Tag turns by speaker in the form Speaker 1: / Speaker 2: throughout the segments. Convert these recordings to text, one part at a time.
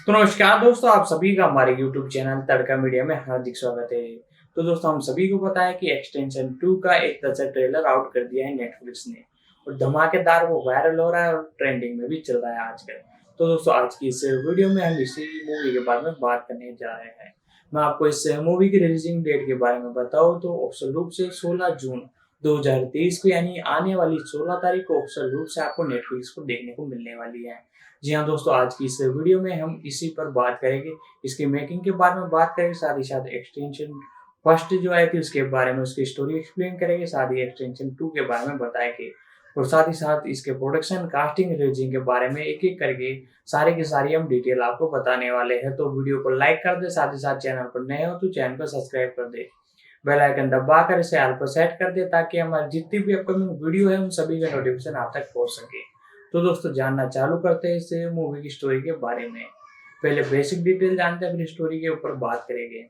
Speaker 1: तो नमस्कार दोस्तों, आप सभी का हमारे YouTube चैनल तड़का मीडिया में हार्दिक स्वागत है। तो दोस्तों, हम सभी को पता है कि एक्सटेंशन 2 का एक तरह ट्रेलर आउट कर दिया है नेटफ्लिक्स ने और धमाकेदार वो वायरल हो रहा है और ट्रेंडिंग में भी चल रहा है आजकल। तो दोस्तों, आज की इस वीडियो में हम इसी मूवी के बारे में बात करने जा रहे हैं। मैं आपको इस मूवी की रिलीजिंग डेट के बारे में बताऊँ तो ऑफिशियल रूप से 16 जून 2023 को यानी आने वाली 16 तारीख को ऑफिशियल रूप से आपको नेटफ्लिक्स को देखने को मिलने वाली है। जी हाँ दोस्तों, आज की इस वीडियो में हम इसी पर बात करेंगे, इसकी मेकिंग के बारे में बात करेंगे, साथ ही साथ एक्सटेंशन फर्स्ट जो आई थी उसके बारे में उसकी स्टोरी एक्सप्लेन करेंगे, साथ ही एक्सटेंशन 2 के बारे में बताएंगे और साथ ही साथ इसके प्रोडक्शन, कास्टिंग, रिलीजिंग के बारे में एक-एक करके सारी की सारी हम डिटेल आपको बताने वाले हैं। तो वीडियो को लाइक कर दें, साथ ही साथ चैनल पर नए हो तो चैनल को सब्सक्राइब कर दें। बेल आइकन दबाकर इसे ऑल पर सेट कर दें ताकि हमारी जितनी भी अपकमिंग वीडियो है उन सभी का नोटिफिकेशन आप तक पहुंच सके। तो दोस्तों, जानना चालू करते हैं इस मूवी की स्टोरी के बारे में। पहले बेसिक डिटेल जानते हैं, फिर स्टोरी के ऊपर बात करेंगे।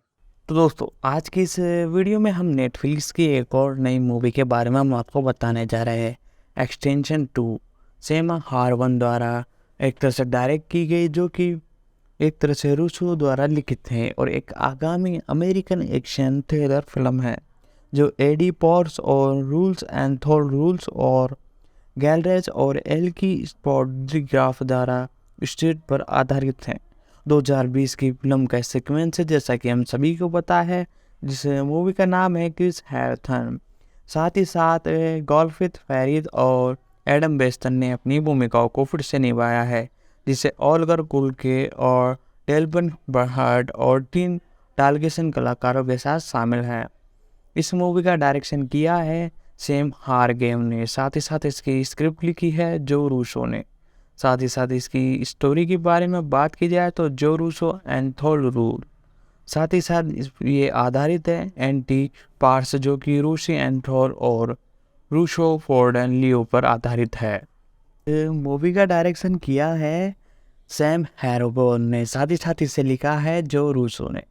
Speaker 2: तो दोस्तों, आज की इस वीडियो में हम नेटफ्लिक्स की एक और नई मूवी के बारे में हम आपको बताने जा रहे हैं। एक्सटेंशन 2 सेम हारवन द्वारा एक तरह से डायरेक्ट की गई, जो कि एक तरह से रूसो द्वारा लिखित है और एक आगामी अमेरिकन एक्शन थ्रिलर फिल्म है जो एडी पॉर्स और रूल्स एंड थॉल रूल्स और गैलरेज और एल की स्पॉटग्राफ द्वारा स्टेट पर आधारित है। 2020 की फिल्म का सीक्वेंस है, जैसा कि हम सभी को पता है, जिस मूवी का नाम है क्रिस हैरथन। साथ ही साथ गोल्फिथ फेरिद और एडम वेस्टन ने अपनी भूमिकाओं को फिर से निभाया है, जिसे ऑलिवर कुलके और डेल्बन बर्हार्ड और टीन टालगेसन कलाकारों के साथ शामिल है। इस मूवी का डायरेक्शन किया है सेम हारगेम ने। साथ ही साथ इसकी स्क्रिप्ट लिखी है जो रूसो ने। साथ ही साथ इसकी स्टोरी के बारे में बात की जाए तो जो रूसो एंड थॉल रूल। साथ ही साथ ये आधारित है एंटी पार्स, जो कि रूसी एंथोल और रूशो फोर्ड एंड लियो पर आधारित है। मूवी का डायरेक्शन किया है सैम हैरोबोन ने। साथ ही साथ इसे लिखा है जो रूसो ने।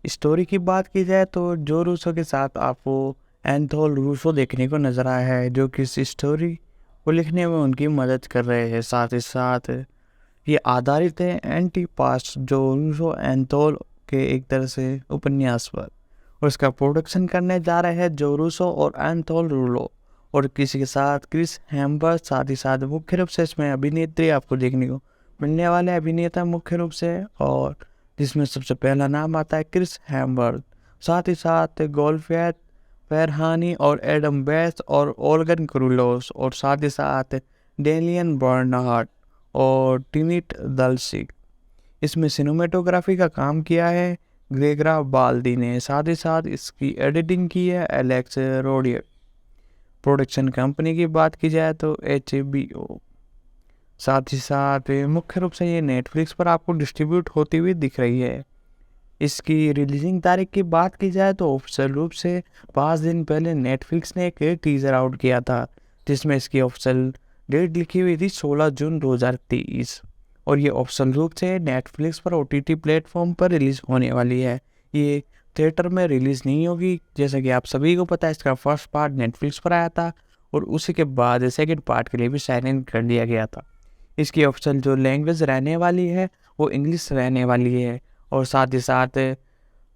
Speaker 2: स्टोरी की बात की जाए तो जो रूसो के साथ आपको एंथोल रूसो देखने को नजर आया है, जो कि इस स्टोरी को लिखने में उनकी मदद कर रहे हैं। साथ ही साथ ये आधारित है एंटी पास्ट जो रूसो एंथोल के एक तरह से उपन्यास पर, और इसका प्रोडक्शन करने जा रहे हैं जो रूसो और एंथोल रूलो और किसी के साथ क्रिस हेम्बर्ट। साथ ही साथ मुख्य रूप से इसमें अभिनेत्री आपको देखने को मिलने वाले अभिनेता मुख्य रूप से, और जिसमें सबसे पहला नाम आता है क्रिस हेम्बर्ट। साथ ही साथ गोल्फैथ फेरहानी और एडम बेस और ओल्गन क्रूलोस, और साथ ही साथ डेलियन बर्नार्ड और टिनिट दलसिक। इसमें सिनेमेटोग्राफी का काम किया है ग्रेगरा बाल्दी ने। साथ ही साथ इसकी एडिटिंग की है एलेक्स रोडियर। प्रोडक्शन कंपनी की बात की जाए तो HBO। साथ ही साथ मुख्य रूप से ये नेटफ्लिक्स पर आपको डिस्ट्रीब्यूट होती हुई दिख रही है। इसकी रिलीजिंग तारीख की बात की जाए तो ऑफिशियल रूप से 5 दिन पहले नेटफ्लिक्स ने एक टीजर आउट किया था, जिसमें इसकी ऑफिशियल डेट लिखी हुई थी 16 जून 2023, और ये ऑफिशियल रूप से नेटफ्लिक्स पर OTT प्लेटफॉर्म पर रिलीज होने वाली है। ये थिएटर में रिलीज नहीं होगी। जैसा कि आप सभी को पता है, इसका फर्स्ट पार्ट नेटफ्लिक्स पर आया था और उसी के बाद सेकेंड पार्ट के लिए भी साइन इन कर दिया गया था। इसकी ऑप्शन जो लैंग्वेज रहने वाली है वो इंग्लिश रहने वाली है, और साथ ही साथ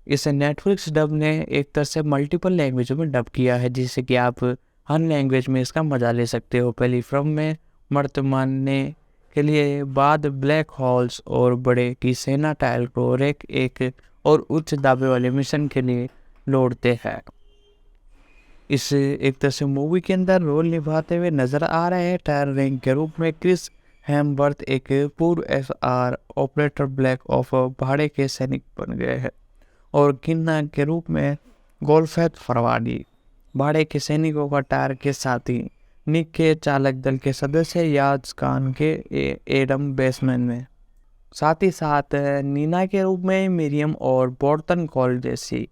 Speaker 2: इसे नेटफ्लिक्स डब ने एक तरह से मल्टीपल लैंग्वेजों में डब किया है, जिससे कि आप हर लैंग्वेज में इसका मजा ले सकते हो। पहली फिल्म में मर्द मारने के लिए, बाद ब्लैक होल्स और बड़े की सेना टाइल को एक और उच्च दावे वाले मिशन के लिए लौटते हैं। इस एक तरह से मूवी के अंदर रोल निभाते हुए नजर आ रहे हैं टायर रैंक के रूप में क्रिस हेम्बर्थ, एक पूर्व SR ऑपरेटर ब्लैक ऑफ भाड़े के सैनिक बन गए हैं, और किन्ना के रूप में गोल्फैथ फरवाडी, भाड़े के सैनिकों का टायर के साथी निक के चालक दल के सदस्य याज खान के एडम बेसमैन में। साथ ही साथ नीना के रूप में मिरियम और बोर्टन कॉल जैसी।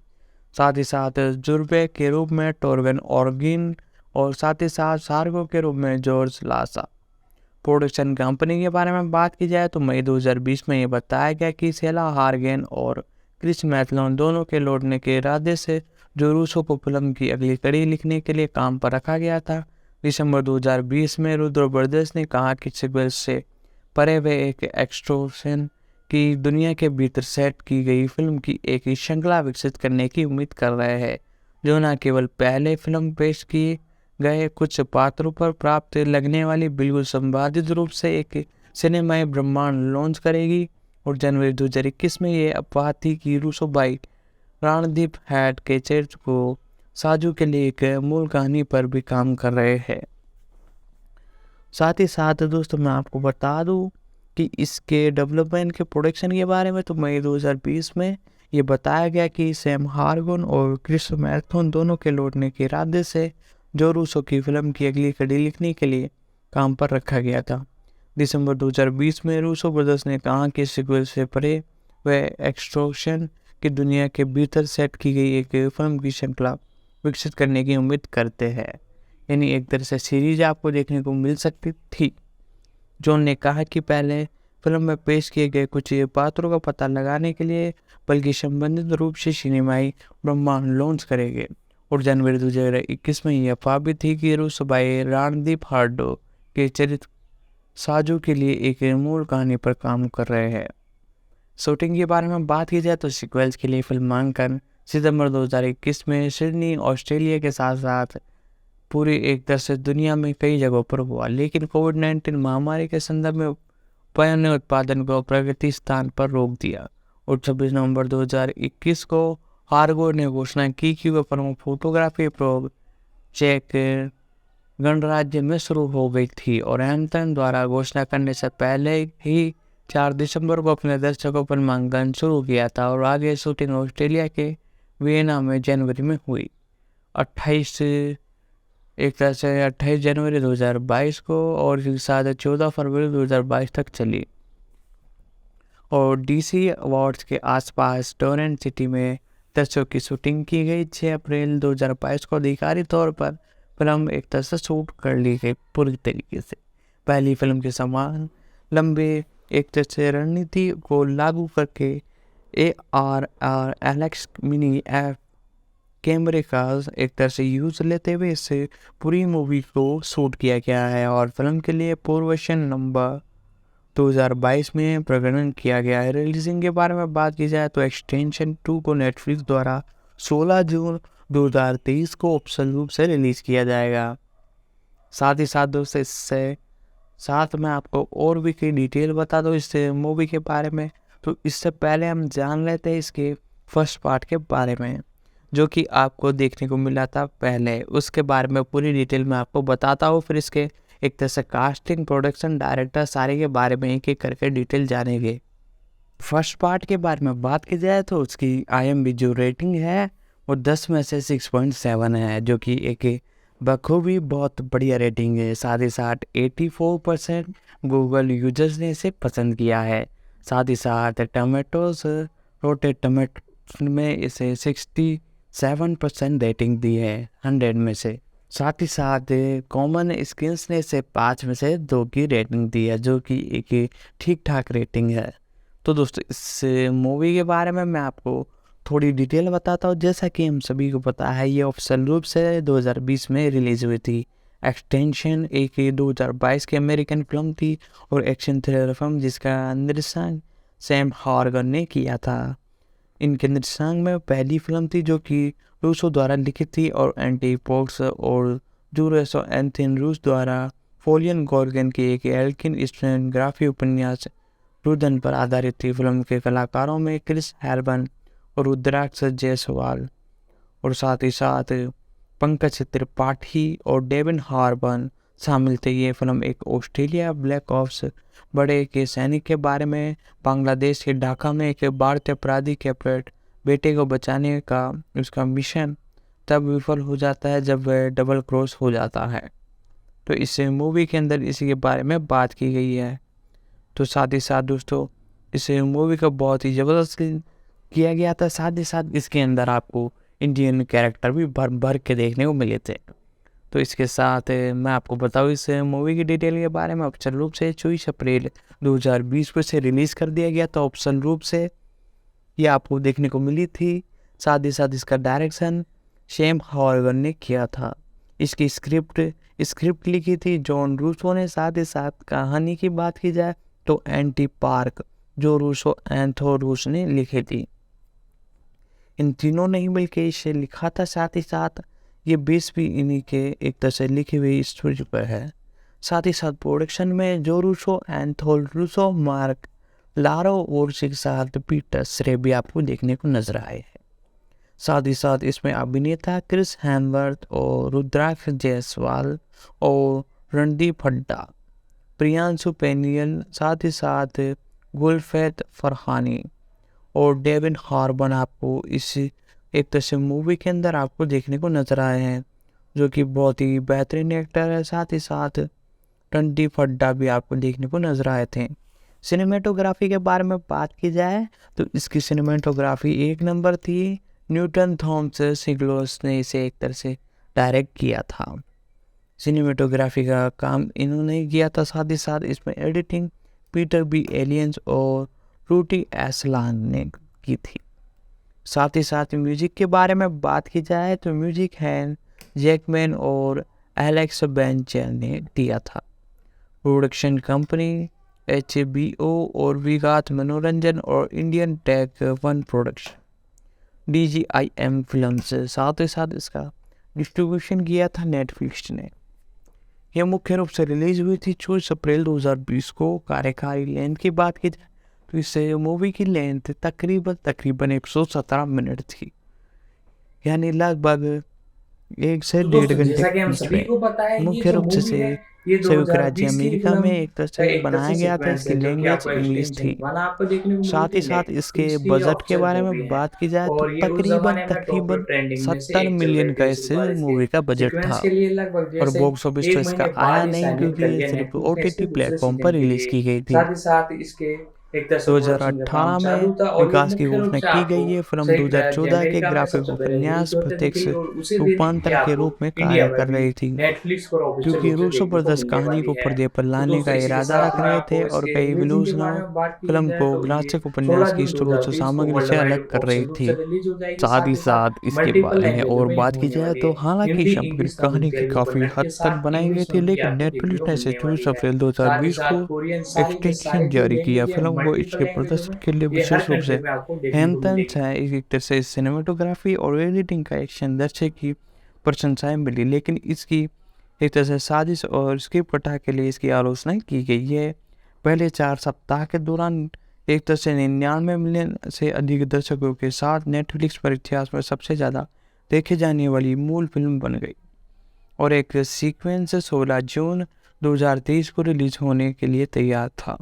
Speaker 2: साथ ही साथ जुर्बे के रूप में टोरगन ऑर्गिन, और साथ ही साथ सार्गो के रूप में जॉर्ज लासा। प्रोडक्शन कंपनी के बारे में बात की जाए तो मई 2020 में ये बताया गया कि सेला हारगेन और क्रिस मैथलॉन दोनों के लौटने के इरादे से जो रूसो को फिल्म की अगली कड़ी लिखने के लिए काम पर रखा गया था। दिसंबर 2020 में रुद्र ब्रदर्स ने कहा कि सिक्वल से परे वे एक एक्सट्रोशन कि दुनिया के भीतर सेट की गई फिल्म की एक श्रृंखला विकसित करने की उम्मीद कर रहे हैं, जो न केवल पहले फिल्म पेश किए गए कुछ पात्रों पर प्राप्त लगने वाली बिल्कुल संवादित रूप से एक सिनेमाई ब्रह्मांड लॉन्च करेगी। और जनवरी 2021 में ये अफवाह थी कि रूसो भाई रणदीप हैड के चरित्र को साजू के लिए एक मूल कहानी पर भी काम कर रहे हैं। साथ ही साथ दोस्तों मैं आपको बता दूं कि इसके डेवलपमेंट के प्रोडक्शन के बारे में तो मई 2020 में ये बताया गया कि सैम हारगन और क्रिस मैथन दोनों के लौटने के इरादे से जो रूसो की फिल्म की अगली कड़ी लिखने के लिए काम पर रखा गया था। दिसंबर 2020 में रूसो ब्रदर्स ने कहा कि सीक्वल से परे वे एक्सट्रैक्शन की दुनिया के भीतर सेट की गई एक फिल्म की श्रृंखला विकसित करने की उम्मीद करते हैं। यानी एक तरह से सीरीज आपको देखने को मिल सकती थी। जॉन ने कहा कि पहले फिल्म में पेश किए गए कुछ पात्रों का पता लगाने के लिए बल्कि संबंधित रूप से सिनेमाई ब्रह्मांड लॉन्च करेंगे। और जनवरी 2021 में यह अफवाह भी थी कि रूस भाई रणदीप हार्डो के चरित्र साजू के लिए एक मूल कहानी पर काम कर रहे हैं। शूटिंग के बारे में बात की जाए तो सीक्वल्स के लिए फिल्मांकन सितंबर 2021 में सिडनी ऑस्ट्रेलिया के साथ साथ पूरी एक तरह से दुनिया में कई जगहों पर हुआ, लेकिन कोविड-19 महामारी के संदर्भ में पहले ने उत्पादन को प्रगति स्थान पर रोक दिया। और 26 नवंबर 2021 को हार्गो ने घोषणा की कि वह प्रमुख फोटोग्राफी प्रोजेक्ट गणराज्य में शुरू हो गई थी और एंथन द्वारा घोषणा करने से पहले ही 4 दिसंबर को अपने दर्शकों पर मांगन शुरू किया था। और आगे शूटिंग ऑस्ट्रेलिया के वियना में जनवरी में हुई। 28 जनवरी 2022 को और साथ 14 फरवरी 2022 तक चली। और डीसी अवार्ड्स के आसपास टोरेंट सिटी में दर्शकों की शूटिंग की गई। 6 अप्रैल 2022 को आधिकारिक तौर पर फिल्म एक तरह से शूट कर ली गई पूरी तरीके से। पहली फिल्म के समान लंबे एक तरह से रणनीति को लागू करके ARRLX मिनी एफ कैमरे का एक तरह से यूज लेते हुए इसे पूरी मूवी को शूट किया गया है। और फिल्म के लिए पूर्वशन नंबर 2022 में प्रकटन किया गया है। रिलीजिंग के बारे में बात की जाए तो एक्सटेंशन 2 को नेटफ्लिक्स द्वारा 16 जून 2023 को ऑफिशियल रूप से रिलीज किया जाएगा। साथ ही साथ दोस्तों इससे साथ में आपको और भी कई डिटेल बता दो इस मूवी के बारे में। तो इससे पहले हम जान लेते हैं इसके फर्स्ट पार्ट के बारे में, जो कि आपको देखने को मिला था पहले। उसके बारे में पूरी डिटेल में आपको बताता हूँ। फिर इसके एक तरह से कास्टिंग, प्रोडक्शन, डायरेक्टर सारे के बारे में एक एक करके डिटेल जानेंगे। फर्स्ट पार्ट के बारे में बात की जाए तो उसकी IMDb जो रेटिंग है वो 10 में से 6.7 है, जो कि एक बखूबी बहुत बढ़िया रेटिंग है। साथ ही साथ 84% गूगल यूजर्स ने इसे पसंद किया है। साथ ही साथ रोटेड टमेटोस में इसे 67% रेटिंग दी है 100 में से। साथ ही साथ कॉमन स्क्रीन्स ने इसे 5 में से 2 की रेटिंग दी है, जो कि एक ठीक ठाक रेटिंग है। तो दोस्तों इस मूवी के बारे में मैं आपको थोड़ी डिटेल बताता हूँ। जैसा कि हम सभी को पता है ये ऑफिशियल रूप से 2020 में रिलीज हुई थी। एक्सटेंशन एक 2022 की अमेरिकन फिल्म थी और एक्शन थ्रिलर फिल्म जिसका निर्देशन सैम हारगन ने किया था। इनके निर्देशन में पहली फिल्म थी जो कि रूसो द्वारा लिखित थी और एंटी पोक्स और जूरेसो एंथिन रूस द्वारा फोलियन गॉर्गन की एक एल्किन स्टेनोग्राफी उपन्यास रुदन पर आधारित थी। फिल्म के कलाकारों में क्रिस हैरबन और रुद्राक्ष जायसवाल और साथ ही साथ पंकज त्रिपाठी और डेविन हार्बन शामिल थे। ये फिल्म एक ऑस्ट्रेलिया ब्लैक ऑप्स बड़े के सैनिक के बारे में बांग्लादेश के ढाका में एक भारतीय अपराधी के बेटे को बचाने का उसका मिशन तब विफल हो जाता है जब वह डबल क्रॉस हो जाता है। तो इस मूवी के अंदर इसी के बारे में बात की गई है। तो साथ ही साथ दोस्तों इस मूवी को बहुत ही ज़बरदस्त किया गया था। साथ ही साथ इसके अंदर आपको इंडियन कैरेक्टर भी भर भर के देखने को मिले थे। तो इसके साथ मैं आपको बताऊँ इस मूवी की डिटेल के बारे में। ऑफिशियल रूप से 24 अप्रैल 2020 को इसे रिलीज़ कर दिया गया था। ऑफिशियल रूप से ये आपको देखने को मिली थी। साथ ही साथ इसका डायरेक्शन सैम हारगन ने किया था। इसकी स्क्रिप्ट लिखी थी जॉन रूसो ने। साथ ही साथ कहानी की बात की जाए तो एंटी पार्क जो रूसो एंथोरूस ने लिखी थी। इन तीनों ने ही मिलकर इसे लिखा था। साथ ही साथ ये बेस भी इन्हीं के एक तरह से लिखी हुई स्टोरी पर है। साथ ही साथ प्रोडक्शन में जो रूसो, एंथोल रूसो, मार्क लारो और साथ पीटर श्रे भी आपको देखने को नजर आए हैं। साथ ही साथ इसमें अभिनेता क्रिस हेम्सवर्थ और रुद्राक्ष जायसवाल और रणदीप हड्डा, प्रियांशु पेनियल, साथ ही साथ गुलफैत फरहानी और डेविन हार्बन आपको इस एक तरह से मूवी के अंदर आपको देखने को नजर आए हैं, जो कि बहुत ही बेहतरीन एक्टर है। साथ ही साथ रणदीप हड्डा भी आपको देखने को नजर आए थे। सिनेमेटोग्राफी के बारे में बात की जाए तो इसकी सिनेमेटोग्राफी एक नंबर थी। न्यूटन थॉमस सिग्लोस ने इसे एक तरह से डायरेक्ट किया था। सिनेमेटोग्राफी का काम इन्होंने किया था। साथ ही साथ इसमें एडिटिंग पीटर बी एलियंस और रूटी एसलान ने की थी। साथ ही साथ म्यूजिक के बारे में बात की जाए तो म्यूजिक है जैकमैन और एलेक्स बेंचर ने दिया था। प्रोडक्शन कंपनी HBO और विगात मनोरंजन और Indian tech one production DGIM films. साथ ही साथ इसका डिस्ट्रीब्यूशन किया था नेटफ्लिक्स ने। यह मुख्य रूप से रिलीज हुई थी 24 अप्रैल 2020 को। कार्यकारी लेंथ की बात की जाए तो इस मूवी की लेंथ तकरीबन 117 मिनट थी, यानी लगभग 1 से
Speaker 1: तो
Speaker 2: 1.5
Speaker 1: दोस्तों
Speaker 2: घंटे
Speaker 1: जैसा कि
Speaker 2: के
Speaker 1: हम
Speaker 2: बीच
Speaker 1: सभी
Speaker 2: में।
Speaker 1: को पता है, ये
Speaker 2: मुख्य
Speaker 1: जो
Speaker 2: रूप से
Speaker 1: मूवी है ये
Speaker 2: संयुक्त राज्य
Speaker 1: 2020 की
Speaker 2: अमेरिका
Speaker 1: फिल्म
Speaker 2: में एक तरह
Speaker 1: का
Speaker 2: से
Speaker 1: एक तरह
Speaker 2: बनाया
Speaker 1: से
Speaker 2: गया था।
Speaker 1: सीक्वेंस
Speaker 2: इसकी
Speaker 1: है जो कि
Speaker 2: लैंग्वेज
Speaker 1: आपको
Speaker 2: इंग्लिश
Speaker 1: एक्सटेंशन
Speaker 2: थी।
Speaker 1: 1 आपको देखने को मिली
Speaker 2: साथ
Speaker 1: थी
Speaker 2: ही साथ इसके
Speaker 1: नेटफ्लिक्स की
Speaker 2: बजट के
Speaker 1: ऑफिशियल
Speaker 2: बारे
Speaker 1: कॉपी
Speaker 2: में
Speaker 1: है,
Speaker 2: बात की जाए तो
Speaker 1: और ये उस
Speaker 2: तकरीबन
Speaker 1: जमाने में टॉप
Speaker 2: तकरीबन
Speaker 1: ट्रेंडिंग में से
Speaker 2: 70
Speaker 1: एक चल
Speaker 2: मिलियन
Speaker 1: रही
Speaker 2: का
Speaker 1: थी इस
Speaker 2: इस
Speaker 1: बार इसके
Speaker 2: मूवी का बजट
Speaker 1: सीक्वेंस
Speaker 2: था।
Speaker 1: के लिए लगभग
Speaker 2: और
Speaker 1: जैसे
Speaker 2: बॉक्स ऑफिस तो
Speaker 1: एक
Speaker 2: इसका
Speaker 1: महीने
Speaker 2: आया
Speaker 1: बाद ही
Speaker 2: नहीं,
Speaker 1: साइनिंग
Speaker 2: क्योंकि
Speaker 1: कर
Speaker 2: ये
Speaker 1: लिया
Speaker 2: सिर्फ
Speaker 1: नेटफ्लिक्स ने इसके
Speaker 2: OTT
Speaker 1: दूसरे
Speaker 2: प्लेटफॉर्म पर
Speaker 1: सीजन के
Speaker 2: रिलीज
Speaker 1: लिए।
Speaker 2: की गई थी।
Speaker 1: साथ ही साथ इसके एक तरह से प्रोडक्शन का काम
Speaker 2: 2018
Speaker 1: चालू
Speaker 2: में
Speaker 1: था, और ये
Speaker 2: विकास की
Speaker 1: मुख्य रूप
Speaker 2: घोषणा
Speaker 1: से
Speaker 2: की
Speaker 1: आपको
Speaker 2: गई है। फिल्म
Speaker 1: संयुक्त राज्य
Speaker 2: 2014 के
Speaker 1: अमेरिका में
Speaker 2: ग्राफिक
Speaker 1: सबसे पहले रिलीज
Speaker 2: उपन्यास
Speaker 1: होते
Speaker 2: प्रत्यक्ष
Speaker 1: निकली, और उसी दिन ये
Speaker 2: रूपांतर के
Speaker 1: आपको
Speaker 2: रूप में
Speaker 1: इंडिया
Speaker 2: कार्य
Speaker 1: में
Speaker 2: कर
Speaker 1: भी
Speaker 2: रही थी,
Speaker 1: नेटफ्लिक्स पर ऑफिशियल
Speaker 2: क्योंकि
Speaker 1: रूप से
Speaker 2: रूसो
Speaker 1: देखने को
Speaker 2: ब्रदर्स
Speaker 1: मिलने
Speaker 2: कहानी
Speaker 1: वाली
Speaker 2: को
Speaker 1: है।
Speaker 2: पर्दे पर
Speaker 1: तो
Speaker 2: लाने का
Speaker 1: दोस्तों इसी के
Speaker 2: इरादा
Speaker 1: साथ
Speaker 2: रख
Speaker 1: मैं
Speaker 2: रहे थे,
Speaker 1: आपको
Speaker 2: और
Speaker 1: इसके
Speaker 2: कई
Speaker 1: रिलीजिंग के बारे
Speaker 2: विलोचनाओं
Speaker 1: में बात की
Speaker 2: फिल्म
Speaker 1: जाए
Speaker 2: को
Speaker 1: तो ये
Speaker 2: ग्रासिक
Speaker 1: 16
Speaker 2: उपन्यास की
Speaker 1: जून
Speaker 2: स्रोत
Speaker 1: 2020 को
Speaker 2: सामग्री
Speaker 1: वर्ल्ड
Speaker 2: से
Speaker 1: वाइड
Speaker 2: अलग कर रही
Speaker 1: ऑफिशियल रूप से
Speaker 2: थी।
Speaker 1: रिलीज हो जाएगी।
Speaker 2: साथ
Speaker 1: साथ
Speaker 2: ही
Speaker 1: ही साथ
Speaker 2: साथ इसके
Speaker 1: मल्टीपल
Speaker 2: बारे में
Speaker 1: लैंग्वेजों
Speaker 2: और
Speaker 1: में
Speaker 2: बात की
Speaker 1: होने
Speaker 2: जाए
Speaker 1: वाली
Speaker 2: तो
Speaker 1: है,
Speaker 2: हालांकि
Speaker 1: हिंदी,
Speaker 2: सामग्री
Speaker 1: इंग्लिश, तमिल,
Speaker 2: कहानी की
Speaker 1: तेलुगु,
Speaker 2: काफ़ी
Speaker 1: कन्नड़
Speaker 2: हद
Speaker 1: के
Speaker 2: तक
Speaker 1: साथ
Speaker 2: बनाई गई
Speaker 1: इंग्लिश
Speaker 2: थी,
Speaker 1: में भी
Speaker 2: लेकिन
Speaker 1: आपको देखने
Speaker 2: नेटफ्लिक्स
Speaker 1: को
Speaker 2: ने इसे
Speaker 1: मिलने
Speaker 2: 24
Speaker 1: वाली है।
Speaker 2: अप्रैल
Speaker 1: साथ ही
Speaker 2: 2020
Speaker 1: साथ
Speaker 2: को
Speaker 1: कोरियन सारी के
Speaker 2: एक्सटेंशन
Speaker 1: सारे जो
Speaker 2: जारी किया।
Speaker 1: लैंग्वेज है
Speaker 2: फिल्म को
Speaker 1: मल्टीपल
Speaker 2: इसके
Speaker 1: लैंग्वेजों
Speaker 2: प्रदर्शन
Speaker 1: में
Speaker 2: के लिए
Speaker 1: ये हर
Speaker 2: विशेष रूप
Speaker 1: कंट्री
Speaker 2: से
Speaker 1: में आपको देखने को
Speaker 2: हैंतन्स
Speaker 1: मिलेगी।
Speaker 2: है। एक तरह से सिनेमेटोग्राफी और एडिटिंग का एक शानदार की प्रशंसाएं मिली, लेकिन इसकी एक तरह से साजिश और स्क्रिप्ट कथा के लिए इसकी आलोचना की गई है। पहले 4 सप्ताह के दौरान एक तरह से 99 मिलियन से अधिक दर्शकों के साथ नेटफ्लिक्स पर इतिहास में सबसे ज़्यादा देखे जाने वाली मूल फिल्म बन गई, और एक सीक्वेंस 16 जून 2023 को रिलीज होने के लिए तैयार था।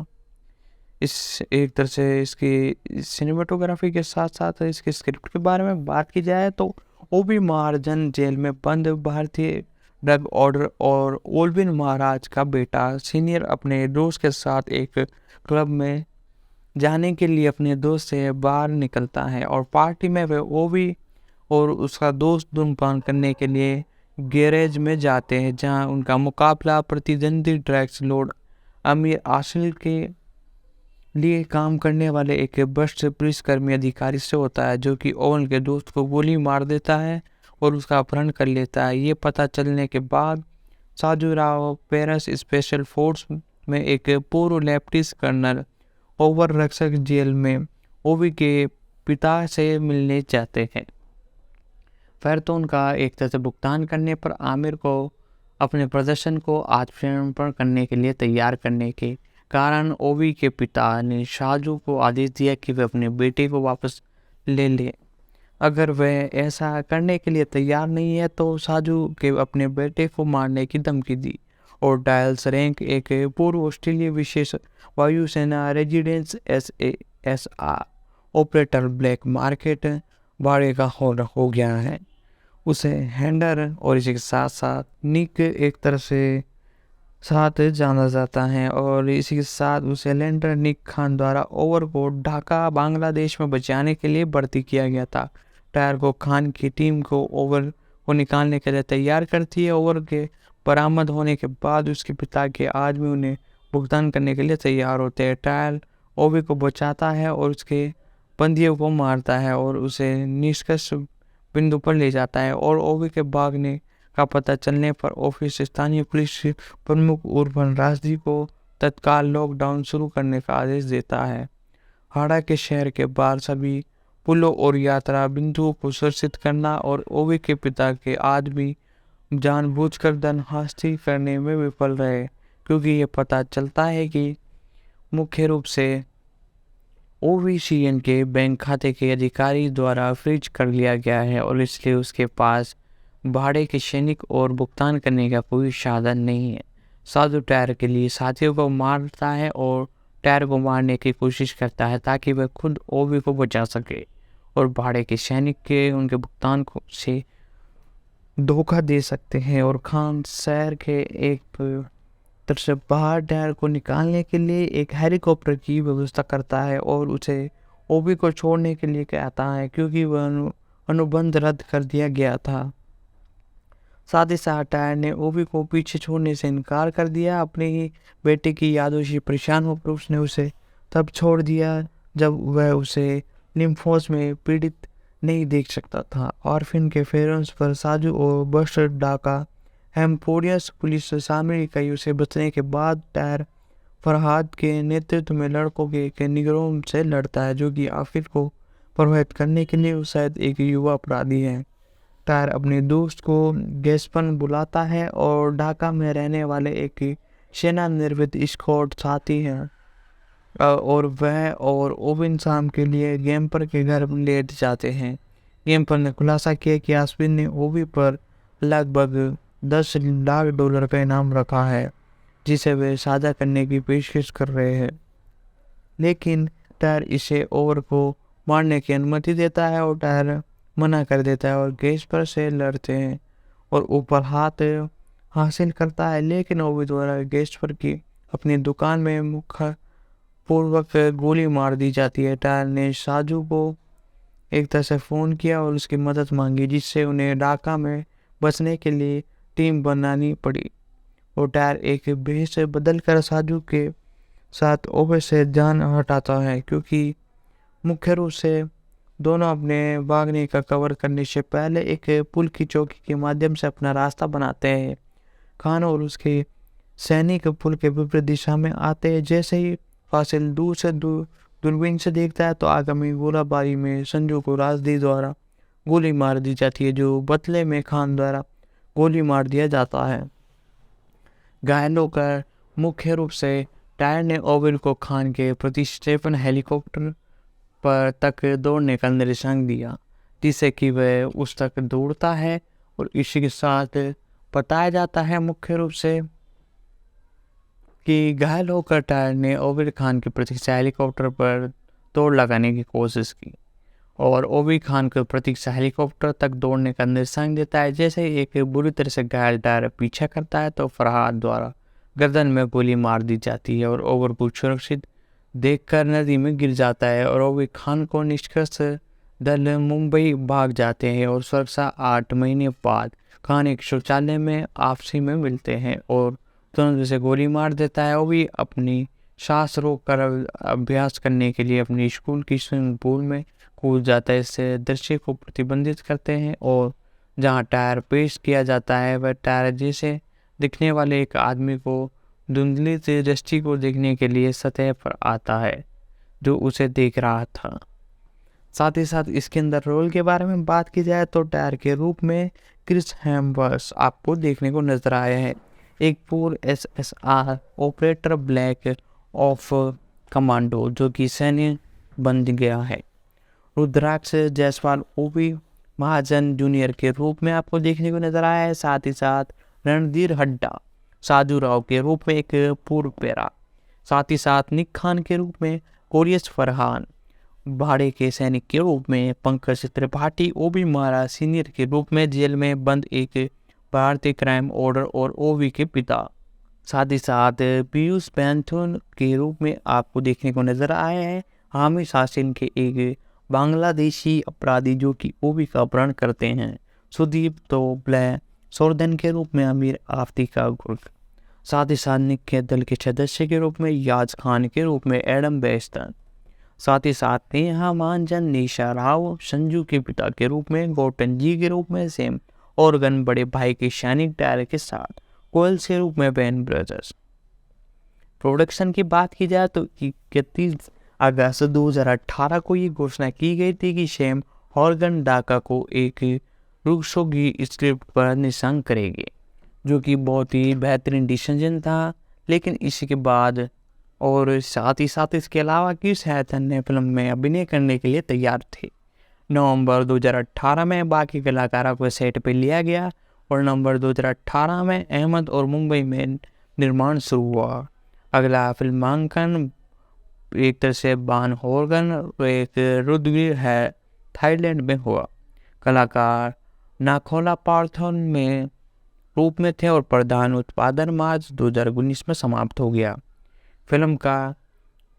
Speaker 2: इस एक तरह से इसकी सिनेमाटोग्राफी के साथ साथ इसके स्क्रिप्ट के बारे में बात की जाए तो ओबी महाराजन जेल में बंद भारतीय ड्रग ऑर्डर और ओल्विन महाराज का बेटा सीनियर अपने दोस्त के साथ एक क्लब में जाने के लिए अपने दोस्त से बाहर निकलता है, और पार्टी में वह ओबी और उसका दोस्त धूम्रपान करने के लिए गैरेज में जाते हैं, जहां उनका मुकाबला प्रतिद्वंदी ड्रग्स लॉर्ड अमीर आसिल के लिए काम करने वाले एक भ्रष्ट पुलिसकर्मी अधिकारी से होता है, जो कि ओवन के दोस्त को गोली मार देता है और उसका अपहरण कर लेता है। ये पता चलने के बाद साजू राव पेरिस स्पेशल फोर्स में एक पूर्व लेफ्टिनेंट कर्नल ओवर रक्षक जेल में ओवी के पिता से मिलने जाते हैं। फिर तो उनका एक तरह से भुगतान करने पर आमिर को अपने प्रदर्शन को आत्मसमर्पण करने के लिए तैयार करने के कारण ओवी के पिता ने शाजू को आदेश दिया कि वे अपने बेटे को वापस ले ले। अगर वह ऐसा करने के लिए तैयार नहीं है तो साजू के अपने बेटे को मारने की धमकी दी, और डायल्स रैंक एक पूर्व ऑस्ट्रेलिया विशेष वायुसेना residence SASR operator black market बाड़े का हो गया है। उसे हैंडर और इसी के साथ साथ निक एक तरह से साथ जाना जाता है, और इसी के साथ उसे लैंडर निक खान द्वारा ओवर को ढाका बांग्लादेश में बचाने के लिए भर्ती किया गया था। टायर को खान की टीम को ओवर को निकालने के लिए तैयार करती है। ओवर के बरामद होने के बाद उसके पिता के आदमी उन्हें भुगतान करने के लिए तैयार होते हैं। टायर ओवी को बचाता है और उसके बंदियों को मारता है और उसे निष्कर्ष बिंदु पर ले जाता है, और ओवी के भागने का पता चलने पर ऑफिस स्थानीय पुलिस प्रमुख उर्वन राजदी को तत्काल लॉकडाउन शुरू करने का आदेश देता है। हाड़ा के शहर के बाहर सभी पुलों और यात्रा बिंदुओं को सुरक्षित करना, और ओवी के पिता के आदमी जानबूझकर धन हासिल करने में विफल रहे, क्योंकि ये पता चलता है कि मुख्य रूप से ओवीसीएन के बैंक खाते के अधिकारी द्वारा फ्रीज कर लिया गया है, और इसलिए उसके पास भाड़े के सैनिक और भुगतान करने का कोई साधन नहीं है। साधु टायर के लिए साथियों को मारता है और टायर को मारने की कोशिश करता है ताकि वह खुद ओवी को बचा सके, और भाड़े के सैनिक के उनके भुगतान को से धोखा दे सकते हैं। और खान शहर के एक तरफ से बाहर टायर को निकालने के लिए एक हेलीकॉप्टर की व्यवस्था करता है और उसे ओवी को छोड़ने के लिए कहता है, क्योंकि वह अनुबंध रद्द कर दिया गया था। साथ ही साथ टायर ने ओवी को पीछे छोड़ने से इनकार कर दिया। अपने ही बेटे की यादों से परेशान होकर उसने उसे तब छोड़ दिया जब वह उसे लिम्फोस में पीड़ित नहीं देख सकता था। ऑर्फिन के फेरेंस पर साजू और बस्टर डाका एम्पोरियस पुलिस सामरिक इकाइयों से बचने के बाद टायर फरहाद के नेतृत्व में लड़कों के एक निगरों से लड़ता है, जो कि आखिर को प्रभावित करने के लिए शायद एक युवा अपराधी है। टायर अपने दोस्त को गैसपन बुलाता है और ढाका में रहने वाले एक सेना निर्मित स्कॉट साथी हैं, और वह और ओविन शाम के लिए गेम्पर के घर लेट जाते हैं। गेम्पर ने खुलासा किया कि आस्विन ने ओवी पर लगभग $10 लाख का इनाम रखा है, जिसे वे साझा करने की पेशकश कर रहे हैं, लेकिन टायर इसे ओवर को मारने की अनुमति देता है और टायर मना कर देता है और गैस पर से लड़ते हैं और ऊपर हाथ हासिल करता है। लेकिन ओवी द्वारा गैस पर की अपनी दुकान में मुख्य पूर्वक गोली मार दी जाती है। टायर ने साजू को एक तरह से फ़ोन किया और उसकी मदद मांगी, जिससे उन्हें ढाका में बचने के लिए टीम बनानी पड़ी, और टायर एक भेष बदल कर साजू के साथ ओवे से जान हटाता है, क्योंकि मुख्य रूप से दोनों अपने भागने का कवर करने से पहले एक पुल की चौकी के माध्यम से अपना रास्ता बनाते हैं। खान और उसके सैनिक पुल के विपरीत दिशा में आते हैं। जैसे ही फासिल दूर से दूरबीन से देखता है तो आगामी गोलाबारी में संजू को राजदी द्वारा गोली मार दी जाती है, जो बदले में खान द्वारा गोली मार दिया जाता है। घायल होकर मुख्य रूप से टायर ने ओविल को खान के प्रतिस्थापन हेलीकॉप्टर पर तक दौड़ने का निर्देशन दिया, जिससे कि वह उस तक दौड़ता है, और इसी के साथ बताया जाता है मुख्य रूप से कि घायल होकर टायर ने ओविल खान के प्रतीक्षा हेलीकॉप्टर पर दौड़ लगाने की कोशिश की, और ओवी खान को प्रतीक्षा हेलीकॉप्टर तक दौड़ने का निर्देशन देता है। जैसे ही एक बुरी तरह से घायल टायर पीछा करता है तो फरहाद द्वारा गर्दन में गोली मार दी जाती है और ओवर को सुरक्षित देखकर नदी में गिर जाता है, और ओवी खान को निष्कर्ष दल मुंबई भाग जाते हैं, और सुरक्षा 8 महीने बाद खान एक शौचालय में आपसी में मिलते हैं और तुरंत उसे गोली मार देता है। ओवी अपनी सांस रोक कर अभ्यास करने के लिए अपनी स्कूल की स्विमिंग पूल में कूद जाता है। इससे दृश्य को प्रतिबंधित करते हैं, और जहां टायर पेश किया जाता है वह टायर जैसे दिखने वाले एक आदमी को धुंधली से दृष्टि को देखने के लिए सतह पर आता है, जो उसे देख रहा था। साथ ही साथ इसके अंदर रोल के बारे में बात की जाए तो टायर के रूप में क्रिस हेम्सवर्थ आपको देखने को नजर आया है, एक पूर्व SSR operator black of commando, जो कि सैन्य बन गया है। रुद्राक्ष जायसवाल ओवी महाजन जूनियर के रूप में आपको देखने को नजर आया है। साथ ही साथ रणधीर हड्डा साजू राव के रूप में एक पूर्व पैरा, साथ ही साथ निक खान के रूप में कोरियस फरहान, भाड़े के सैनिक के रूप में पंकज त्रिपाठी, ओबी मारा सीनियर के रूप में जेल में बंद एक भारतीय क्राइम ऑर्डर और ओवी के पिता, साथ ही साथ पीयूष पैंथन के रूप में आपको देखने को नजर आया है हामी शासन के एक बांग्लादेशी अपराधी जो कि ओवी का अपहरण करते हैं। सुदीप तो ब्लैक सोर्दन के रूप में अमीर आफ्ती का गुर्ग, साथ ही साथ निक के दल के सदस्य के रूप में याज खान के रूप में एडम बेस्टन, साथ ही साथ नेहा मानजन निशा राव संजू के पिता के रूप में गौतम जी के रूप में सेम ऑर्गन बड़े भाई के सैनिक टायर के साथ कोयल के रूप में बैन ब्रदर्स। प्रोडक्शन की बात की जाए तो 31 अगस्त 2018 को ये घोषणा की गई थी कि सैम हॉर्गन ढाका को एक रूसो की स्क्रिप्ट पर निशान करेंगे, जो कि बहुत ही बेहतरीन डिसीजन था। लेकिन इसी के बाद और साथ ही साथ इसके अलावा क्रिस हैथन ने फिल्म में अभिनय करने के लिए तैयार थे। नवंबर 2018 में बाकी कलाकारों को सेट पर लिया गया और नवंबर 2018 में अहमद और मुंबई में निर्माण शुरू हुआ। अगला फिल्मांकन एक तरह से बान हॉर्गन और एक रुद्रवीर है थाईलैंड में हुआ। कलाकार नाखोला पार्थन में रूप में थे और प्रधान उत्पादन मार्च 2019 में समाप्त हो गया। फिल्म का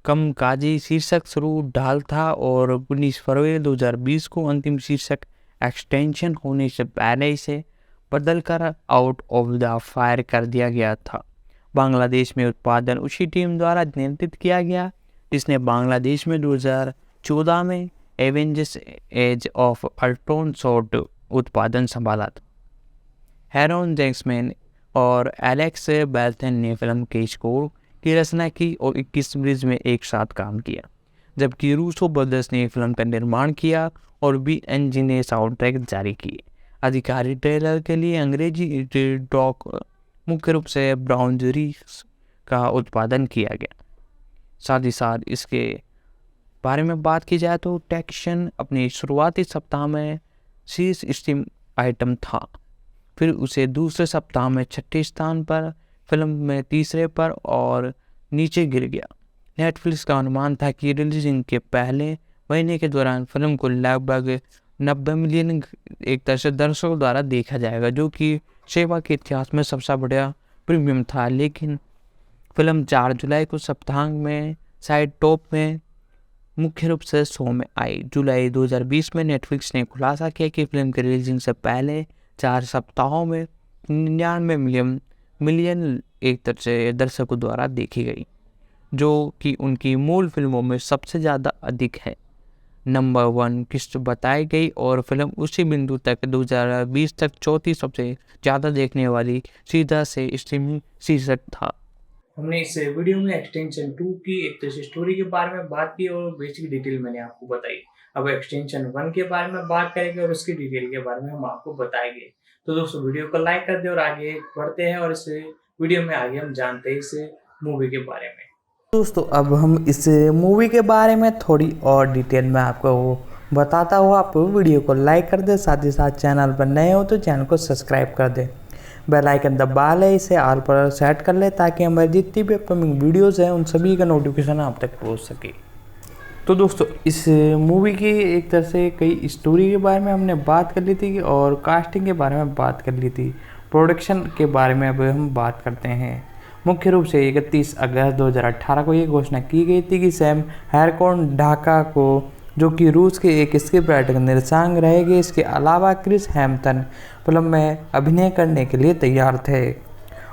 Speaker 2: कामकाजी शीर्षक शुरू ढाल था और 19 फरवरी 2020 को अंतिम शीर्षक एक्सटेंशन होने से पहले इसे बदलकर आउट ऑफ द फायर कर दिया गया था। बांग्लादेश में उत्पादन उसी टीम द्वारा नियंत्रित किया गया जिसने बांग्लादेश में 2014 में Avengers age of Ultron shot उत्पादन संभाला था। हेरोन जैक्समैन और एलेक्स बेल्थन ने फिल्म के स्कोर की रचना की और 21 ब्रिज में एक साथ काम किया, जबकि रूसो ब्रदर्स ने फिल्म का निर्माण किया और BNG ने साउंड ट्रैक जारी किए। आधिकारिक ट्रेलर के लिए अंग्रेजी डॉक मुख्य रूप से ब्राउन जूरी का उत्पादन किया गया। साथ ही साथ इसके बारे में बात की जाए तो टेक्शन अपने शुरुआती सप्ताह में शीर्ष स्ट्रीम आइटम था, फिर उसे दूसरे सप्ताह में 6ठे स्थान पर, फिल्म में तीसरे पर और नीचे गिर गया। नेटफ्लिक्स का अनुमान था कि रिलीजिंग के पहले महीने के दौरान फिल्म को लगभग 90 मिलियन एक तरह से दर्शकों द्वारा देखा जाएगा, जो कि सेवा के इतिहास में सबसे बड़ा प्रीमियम था। लेकिन फिल्म 4 जुलाई को सप्ताहांत में साइड टॉप में मुख्य रूप से शो में आई। जुलाई 2020 में नेटफ्लिक्स ने खुलासा किया कि फिल्म के रिलीजिंग से पहले 4 सप्ताहों में 99 मिलियन एक तरह से दर्शकों द्वारा देखी गई, जो कि उनकी मूल फिल्मों में सबसे ज़्यादा अधिक है। नंबर 1 किस्त बताई गई और फिल्म उसी बिंदु तक 2020 तक चौथी सबसे ज़्यादा देखने वाली सीधा से स्ट्रीमिंग शीर्षक था।
Speaker 1: हमने इस वीडियो में एक्सटेंशन 2 की एक तरह से स्टोरी के बारे में बात की और बेसिक डिटेल मैंने आपको बताई। अब एक्सटेंशन 1 के बारे में बात करेंगे और उसकी डिटेल के बारे में हम आपको बताएंगे। तो दोस्तों वीडियो को लाइक कर दे और आगे बढ़ते हैं और इस वीडियो में आगे हम जानते हैं इस मूवी के बारे में।
Speaker 2: दोस्तों अब हम इस मूवी के बारे में थोड़ी और डिटेल में आपको बताता हूँ। आप वीडियो को लाइक कर दे, साथ ही साथ चैनल पर नए हो तो चैनल को सब्सक्राइब कर दे, बेल आइकन दबा ले, इसे ऑल पर सेट कर ले ताकि हमारी जितनी भी अपकमिंग वीडियोस हैं उन सभी का नोटिफिकेशन आप तक पहुँच सके। तो दोस्तों इस मूवी की एक तरह से कई स्टोरी के बारे में हमने बात कर ली थी और कास्टिंग के बारे में बात कर ली थी। प्रोडक्शन के बारे में अब हम बात करते हैं। मुख्य रूप से 31 अगस्त 2018 को ये घोषणा की गई थी कि सैम हॉर्गन ढाका को, जो कि रूस के एक स्क्रिप्ट राइटर निर्देशक रहेंगे, इसके अलावा क्रिस हैम्पटन फिल्म में अभिनय करने के लिए तैयार थे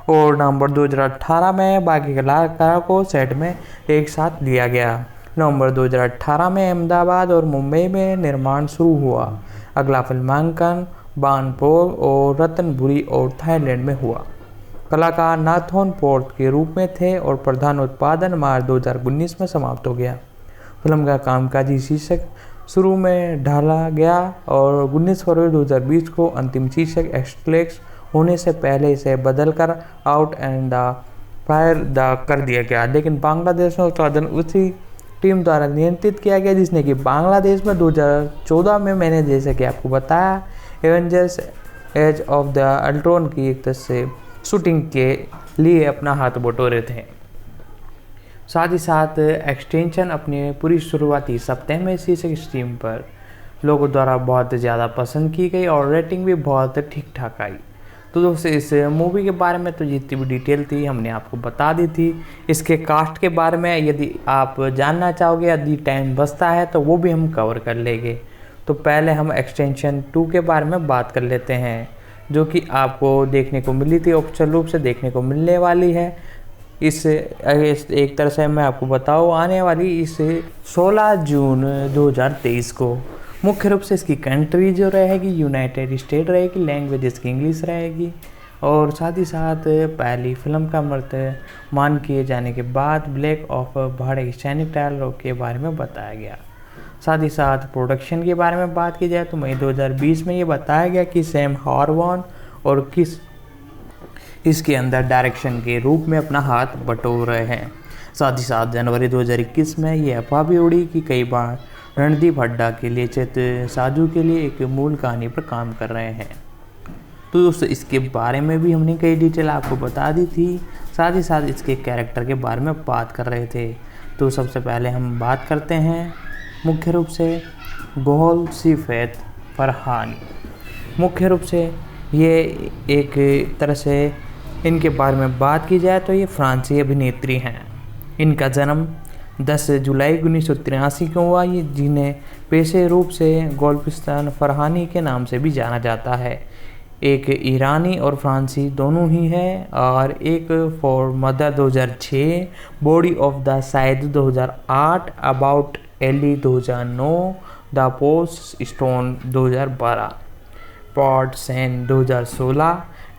Speaker 2: और नवंबर 2018 में बाकी कलाकारों को सेट में एक साथ लिया गया। नवंबर 2018 में अहमदाबाद और मुंबई में निर्माण शुरू हुआ। अगला फिल्मांकन बानपोर और रत्नपुरी और थाईलैंड में हुआ। कलाकार नाथोन पोर्ट के रूप में थे और प्रधान उत्पादन मार्च 2019 में समाप्त हो गया। फिल्म का कामकाजी शीर्षक शुरू में ढाला गया और 19 फरवरी 2020 को अंतिम शीर्षक एक्सटेंशन होने से पहले इसे बदलकर आउट एंड द फायर कर दिया गया। लेकिन बांग्लादेश में उत्पादन उसी टीम द्वारा नियंत्रित किया गया जिसने कि बांग्लादेश में 2014 में मैंने जैसे कि आपको बताया Avengers age of the Ultron की एक तरह से शूटिंग के लिए अपना हाथ बटोरे थे। साथ ही साथ एक्सटेंशन अपने पूरी शुरुआती सप्ताह में शीर्षक स्ट्रीम पर लोगों द्वारा बहुत ज़्यादा पसंद की गई और रेटिंग भी बहुत ठीक ठाक आई। तो दोस्तों इस मूवी के बारे में तो जितनी भी डिटेल थी हमने आपको बता दी थी। इसके कास्ट के बारे में यदि आप जानना चाहोगे, यदि टाइम बचता है तो वो भी हम कवर कर लेंगे। तो पहले हम एक्सटेंशन 2 के बारे में बात कर लेते हैं, जो कि आपको देखने को मिली थी, ऑफिशियल रूप से देखने को मिलने वाली है। इस एक तरह से मैं आपको बताऊँ आने वाली इस 16 जून 2023 को। मुख्य रूप से इसकी कंट्री जो रहेगी यूनाइटेड स्टेट रहेगी, लैंग्वेज इसकी इंग्लिश रहेगी और साथ ही साथ पहली फिल्म का मृत्यु किए जाने के बाद ब्लैक ऑफ भाड़े सैनिक ट्रायल के बारे में बताया गया। साथ ही साथ प्रोडक्शन के बारे में बात की जाए तो मई 2020 में ये बताया गया कि सैम हारवन और किस इसके अंदर डायरेक्शन के रूप में अपना हाथ बटोर रहे हैं। साथ ही साथ जनवरी 2021 में ये अफवाह भी उड़ी कि कई बार रणदीप हड्डा के लिए चित्र साजू के लिए एक मूल कहानी पर काम कर रहे हैं। तो दोस्तों इसके बारे में भी हमने कई डिटेल आपको बता दी थी। साथ ही साथ इसके कैरेक्टर के बारे में बात कर रहे थे। तो सबसे पहले हम बात करते हैं मुख्य रूप से गोहल सिफैत फरहानी। मुख्य रूप से ये एक तरह से इनके बारे में बात की जाए तो ये फ्रांसीसी अभिनेत्री हैं। इनका जन्म 10 जुलाई 1983 को हुआ, ये जिन्हें पेशे रूप से गोल्पिस्तान फरहानी के नाम से भी जाना जाता है। एक ईरानी और फ्रांसीसी दोनों ही है और एक for mother 2006, body of the side 2008, about Eli 2009, the post stone 2012, pot san 2016,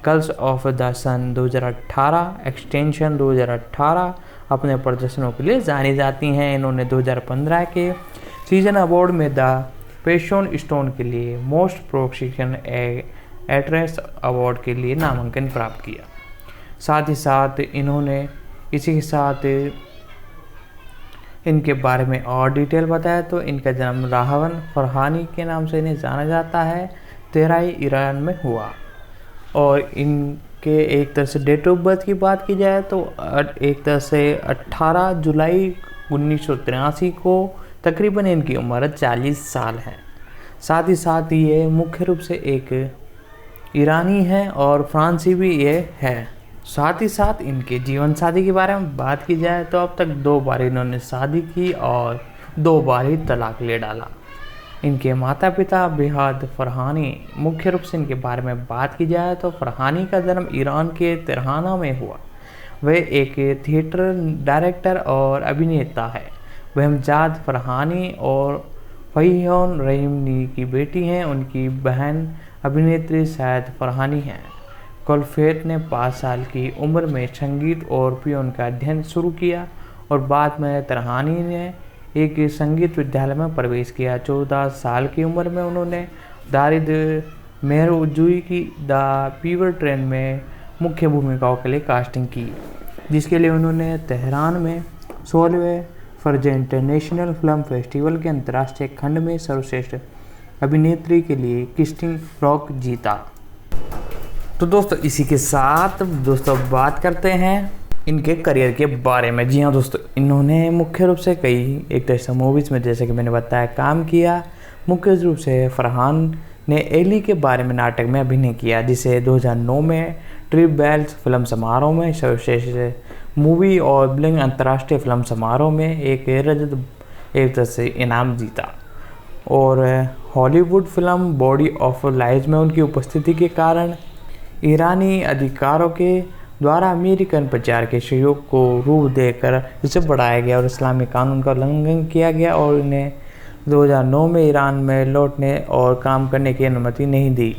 Speaker 2: curse of the sun 2018, extension 2018 अपने प्रदर्शनों के लिए जानी जाती हैं। इन्होंने 2015 के सीजन अवार्ड में द पैशन स्टोन के लिए मोस्ट प्रोफेशनल एक्ट्रेस अवार्ड के लिए नामांकन प्राप्त किया। साथ ही साथ इन्होंने इसी के साथ इनके बारे में और डिटेल बताया तो इनका जन्म राहवन फरहानी के नाम से इन्हें जाना जाता है, तेहरान ईरान में हुआ। और इनके एक तरह से डेट ऑफ बर्थ की बात की जाए तो एक तरह से 18 जुलाई 1983 को तकरीबन इनकी उम्र 40 साल है। साथ ही साथ ये मुख्य रूप से एक ईरानी है और फ्रांसीसी भी ये है। साथ ही साथ इनके जीवन साथी के बारे में बात की जाए तो अब तक 2 बार इन्होंने शादी की और 2 बार ही तलाक ले डाला। इनके माता पिता बिहाद फरहानी। मुख्य रूप से इनके बारे में बात की जाए तो फरहानी का जन्म ईरान के तेहरान में हुआ। वे एक थिएटर डायरेक्टर और अभिनेता है। महमजाद फरहानी और फ़हीम रहीमनी की बेटी हैं। उनकी बहन अभिनेत्री शायद फरहानी हैं। कुलफेत ने 5 साल की उम्र में संगीत और पियानो का अध्ययन शुरू किया और बाद में तरहानी ने एक संगीत विद्यालय में प्रवेश किया। 14 साल की उम्र में उन्होंने दारिद मेहरउजुई की द फीवर ट्रेन में मुख्य भूमिकाओं के लिए कास्टिंग की, जिसके लिए उन्होंने तेहरान में 16वें फर्ज इंटरनेशनल फिल्म फेस्टिवल के अंतर्राष्ट्रीय खंड में सर्वश्रेष्ठ अभिनेत्री के लिए किस्टिंग फ्रॉक जीता। तो दोस्तों इसी के साथ दोस्तों बात करते हैं इनके करियर के बारे में। जी हाँ दोस्तों, इन्होंने मुख्य रूप से कई एक तरह से मूवीज़ में जैसे कि मैंने बताया काम किया। मुख्य रूप से फरहान ने एली के बारे में नाटक में अभिनय किया, जिसे 2009 में ट्रिप बेल्स फिल्म समारोह में सर्वश्रेष्ठ मूवी और ब्लिंग अंतर्राष्ट्रीय फिल्म समारोह में एक रजत एक तरह से इनाम जीता। और Hollywood film body of lies में उनकी उपस्थिति के कारण ईरानी अधिकारों के द्वारा अमेरिकन प्रचार के सहयोग को रूप देकर इसे बढ़ाया गया और इस्लामी कानून का उल्लंघन किया गया और इन्हें 2009 में ईरान में लौटने और काम करने की अनुमति नहीं दी।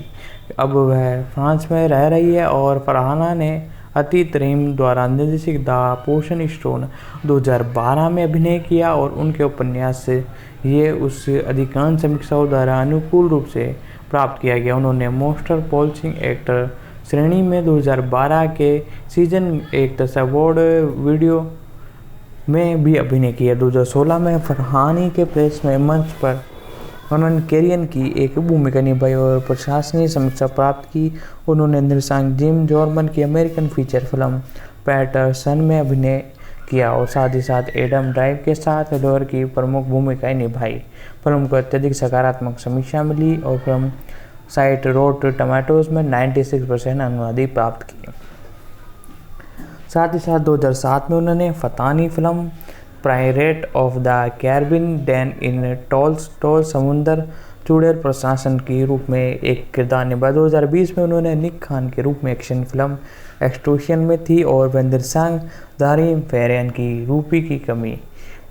Speaker 2: अब वह फ्रांस में रह रही है और फरहाना ने अतीत रहीम द्वारा निर्देशित द पोशन स्टोन 2012 में अभिनय किया और उनके उपन्यास से ये उस अधिकांश समीक्षाओं द्वारा अनुकूल रूप से प्राप्त किया गया। उन्होंने मोस्टर पोल्सिंग एक्टर श्रेणी में 2012 के सीजन 1 अवार्ड वीडियो में भी अभिनय किया। 2016 में फरहानी के प्रेस में मंच पर उन्होंने कैरियन की एक भूमिका निभाई और प्रशंसनीय समीक्षा प्राप्त की। उन्होंने निर्देशक जिम जॉर्मन की अमेरिकन फीचर फिल्म पैटरसन में अभिनय किया और साथ ही साथ एडम ड्राइव के साथ लोअर की प्रमुख भूमिकाएं निभाई। फिल्म को अत्यधिक सकारात्मक समीक्षा मिली और फिल्म साइट रोट टमाटोज में 96% अनुवादी प्राप्त की। साथ ही साथ 2007 में उन्होंने फतानी film pirate of the Caribbean डैन इन टॉल समुंदर चुड़ैल प्रशासन के रूप में एक किरदार निभाया। 2020 में उन्होंने निक खान के रूप में एक्शन फिल्म एक्सटोशन में थी और वेंदर सांग दारिम फेरियन की रूपी की कमी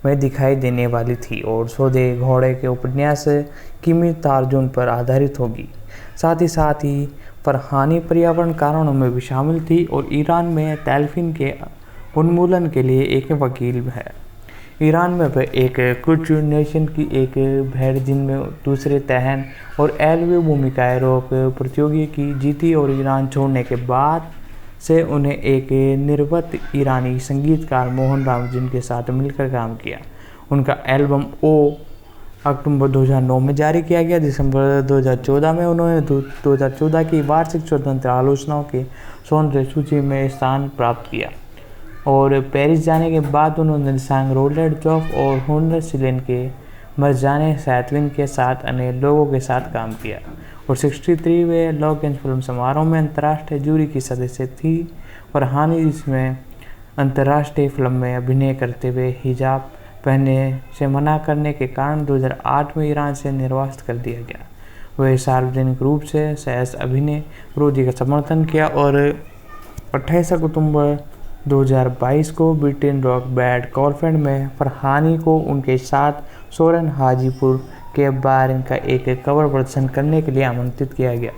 Speaker 2: में दिखाई देने वाली थी और सौदे घोड़े के उपन्यास किमी तार्जुन पर आधारित होगी। साथ ही फरहानी पर्यावरण कारणों में भी शामिल थी और ईरान में तैलफिन के उन्मूलन के लिए एक वकील है। ईरान में वह एक कुछ नेशन की एक भेड़ जिनमें दूसरे तहन और एलवी भूमिकाएं रॉक प्रतियोगी की जीती और ईरान छोड़ने के बाद से उन्हें एक निर्वत ईरानी संगीतकार मोहन रामजन के साथ मिलकर काम किया। उनका एल्बम ओ अक्टूबर 2009 में जारी किया गया। दिसंबर 2014 में उन्होंने 2014 की वार्षिक स्वतंत्र आलोचनाओं के सौंदर्य सूची में स्थान प्राप्त किया और पेरिस जाने के बाद उन्होंने सांग रोलेट जॉफ और हुनर सिलेन के मरजाने सैतविन के साथ अन्य लोगों के साथ काम किया और 63वें लॉस फिल्म समारोह में अंतर्राष्ट्रीय जूरी की सदस्य थी। फरहानी इसमें अंतर्राष्ट्रीय फिल्म में अभिनय करते हुए हिजाब पहनने से मना करने के कारण 2008 में ईरान से निर्वासित कर दिया गया। वह सार्वजनिक रूप से सहज अभिनय विरोधी का समर्थन किया और 28 अक्टूबर 2022 को ब्रिटेन रॉक बैंड कॉलफेंड में फरहानी को उनके साथ सोरेन हाजीपुर के बारे का एक कवर प्रदर्शन करने के लिए आमंत्रित किया गया,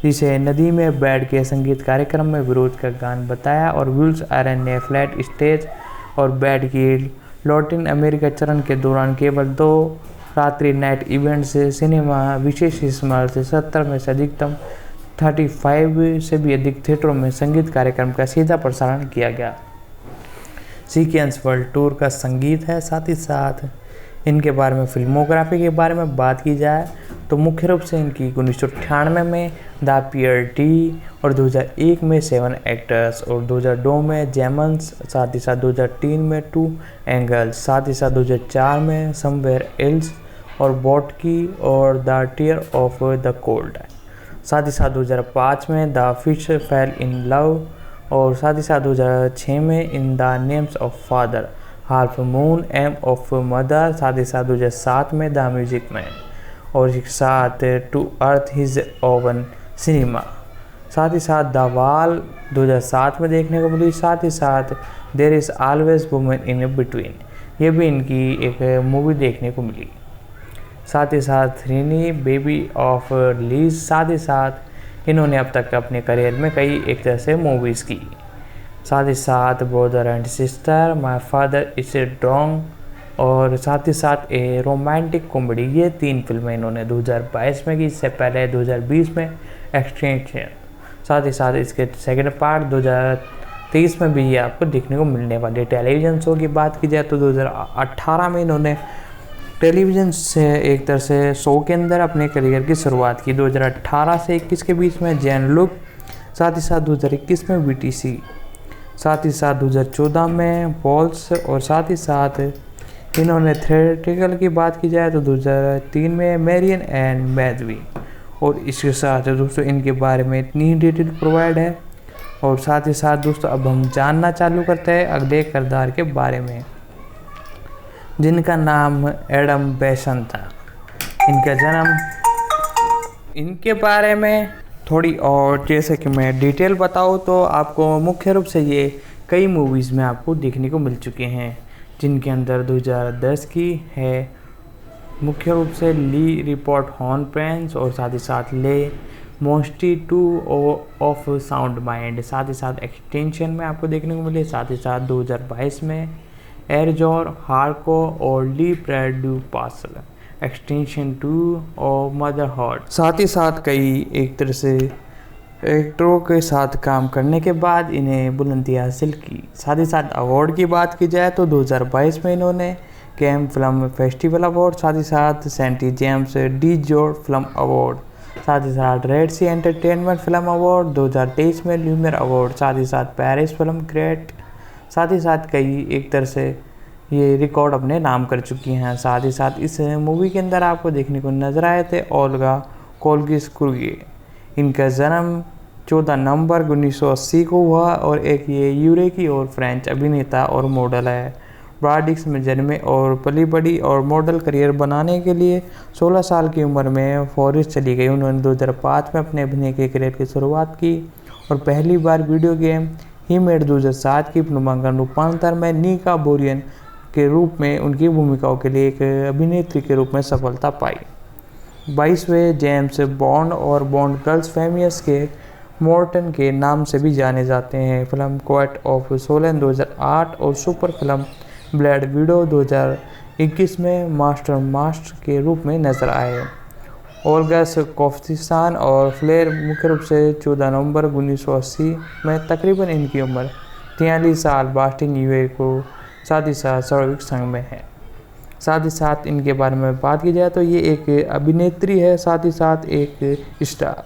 Speaker 2: जिसे नदी में बैंड के संगीत कार्यक्रम में विरोध का गान बताया और विल्स आयरन ने फ्लैट स्टेज और बैंड की लैटिन अमेरिका चरण के दौरान केवल 2 रात्रि नाइट इवेंट से सिनेमा विशेष इस्तेमाल से 70 में से अधिकतम 35 से भी अधिक थिएटरों में संगीत कार्यक्रम का सीधा प्रसारण किया गया। सीक्वेंस वर्ल्ड टूर का संगीत है। साथ ही साथ इनके बारे में फिल्मोग्राफी के बारे में बात की जाए तो मुख्य रूप से इनकी 1998 में द पियर टी और 2001 में 7 एक्टर्स और 2002 में जेमन्स, साथ ही साथ 2003 में 2 एंगल्स, साथ ही साथ 2004 में समवेयर एल्स और बॉटकी और the tear of the cold, साथ ही साथ 2005 में the fish fell in love और साथ ही साथ 2006 में in the names of father, half moon, M of mother, साथ ही साथ 2007 में द म्यूजिक मैन और एक साथ to earth his own cinema, साथ ही साथ द वॉल 2007 में देखने को मिली। साथ ही साथ there is always women in between, ये भी इनकी एक मूवी देखने को मिली। साथ ही साथ रीनी बेबी ऑफ लीज, साथ ही साथ इन्होंने अब तक अपने करियर में कई एक तरह से मूवीज़ की। साथ ही साथ brother and sister, my father is Tong और साथ ही साथ ए रोमांटिक कॉमेडी, ये 3 फिल्में इन्होंने 2022 में की। इससे पहले 2020 में एक्सटेंशन, साथ ही साथ इसके सेकंड पार्ट 2023 में भी ये आपको देखने को मिलने वाले। टेलीविज़न शो की बात की जाए तो 2018 में इन्होंने टेलीविज़न से एक तरह से शो के अंदर अपने करियर की शुरुआत की। 2018 से 21 के बीच में जैन लुक, साथ ही साथ 2021 में BTC, साथ ही साथ 2014 में पॉल्स और साथ ही साथ इन्होंने थिएट्रिकल की बात की जाए तो 2003 में मैरियन एंड मैथवी। और इसके साथ दोस्तों इनके बारे में इतनी ही डिटेल प्रोवाइड है। और साथ ही साथ दोस्तों अब हम जानना चालू करते हैं अगले किरदार के बारे में, जिनका नाम एडम बेसन था। इनका जन्म, इनके बारे में थोड़ी और जैसे कि मैं डिटेल बताऊँ तो आपको मुख्य रूप से ये कई मूवीज़ में आपको देखने को मिल चुके हैं, जिनके अंदर 2010 की है मुख्य रूप से ली रिपोर्ट हॉर्न प्रेंस और साथ ही साथ ले मोस्टी 2 ऑफ साउंड माइंड, साथ ही साथ एक्सटेंशन में आपको देखने को मिले। साथ ही साथ 2022 में एरजोर हार्को और ली प्रेडू पासल, एक्सटेंशन 2 और मदर हार्ट। साथ ही साथ कई एक तरह से एक्टरों के साथ काम करने के बाद इन्हें बुलंदी हासिल की। साथ ही साथ अवार्ड की बात की जाए तो 2022 में इन्होंने कैम फिल्म फेस्टिवल अवार्ड, साथ ही साथ सेंटी जेम्स डी जोर फिल्म अवार्ड, साथ ही साथ रेड सी एंटरटेनमेंट फिल्म अवार्ड, 2023 में ल्यूमियर अवार्ड, साथ ही साथ पेरिस फिल्म ग्रेट, साथ ही साथ कई एक तरह से ये रिकॉर्ड अपने नाम कर चुकी हैं। साथ ही साथ इस मूवी के अंदर आपको देखने को नजर आए थे ओल्गा कोल्गिस्कुर्गे। इनका जन्म 14 नवंबर 1980 को हुआ और एक ये यूरोपी और फ्रेंच अभिनेता और मॉडल है। ब्राडिक्स में जन्मे और पली बड़ी और मॉडल करियर बनाने के लिए 16 साल की उम्र में फॉरेस्ट चली गई। उन्होंने 2005 में अपने अभिनय के करियर की शुरुआत की और पहली बार वीडियो गेम ही मेड 2007 की फिल्मांकन रूपांतर में नीका बोरियन के रूप में उनकी भूमिकाओं के लिए एक अभिनेत्री के रूप में सफलता पाई। 22वें जेम्स बॉन्ड और बॉन्ड गर्ल्स फेमियस के मॉर्टन के नाम से भी जाने जाते हैं। फिल्म क्वाइट ऑफ सोलन 2008 और सुपर फिल्म ब्लैक विडो 2021 में मास्टर के रूप में नजर आए। ओल्गा कोफ्तिस्तान और फ्लेयर मुख्य रूप से 14 नवंबर 1980 में, तकरीबन इनकी उम्र 43 साल, बॉस्टन यूए को साथ ही साथ सर्विक संघ में है। साथ ही साथ इनके बारे में बात की जाए तो ये एक अभिनेत्री है, साथ ही साथ एक स्टार,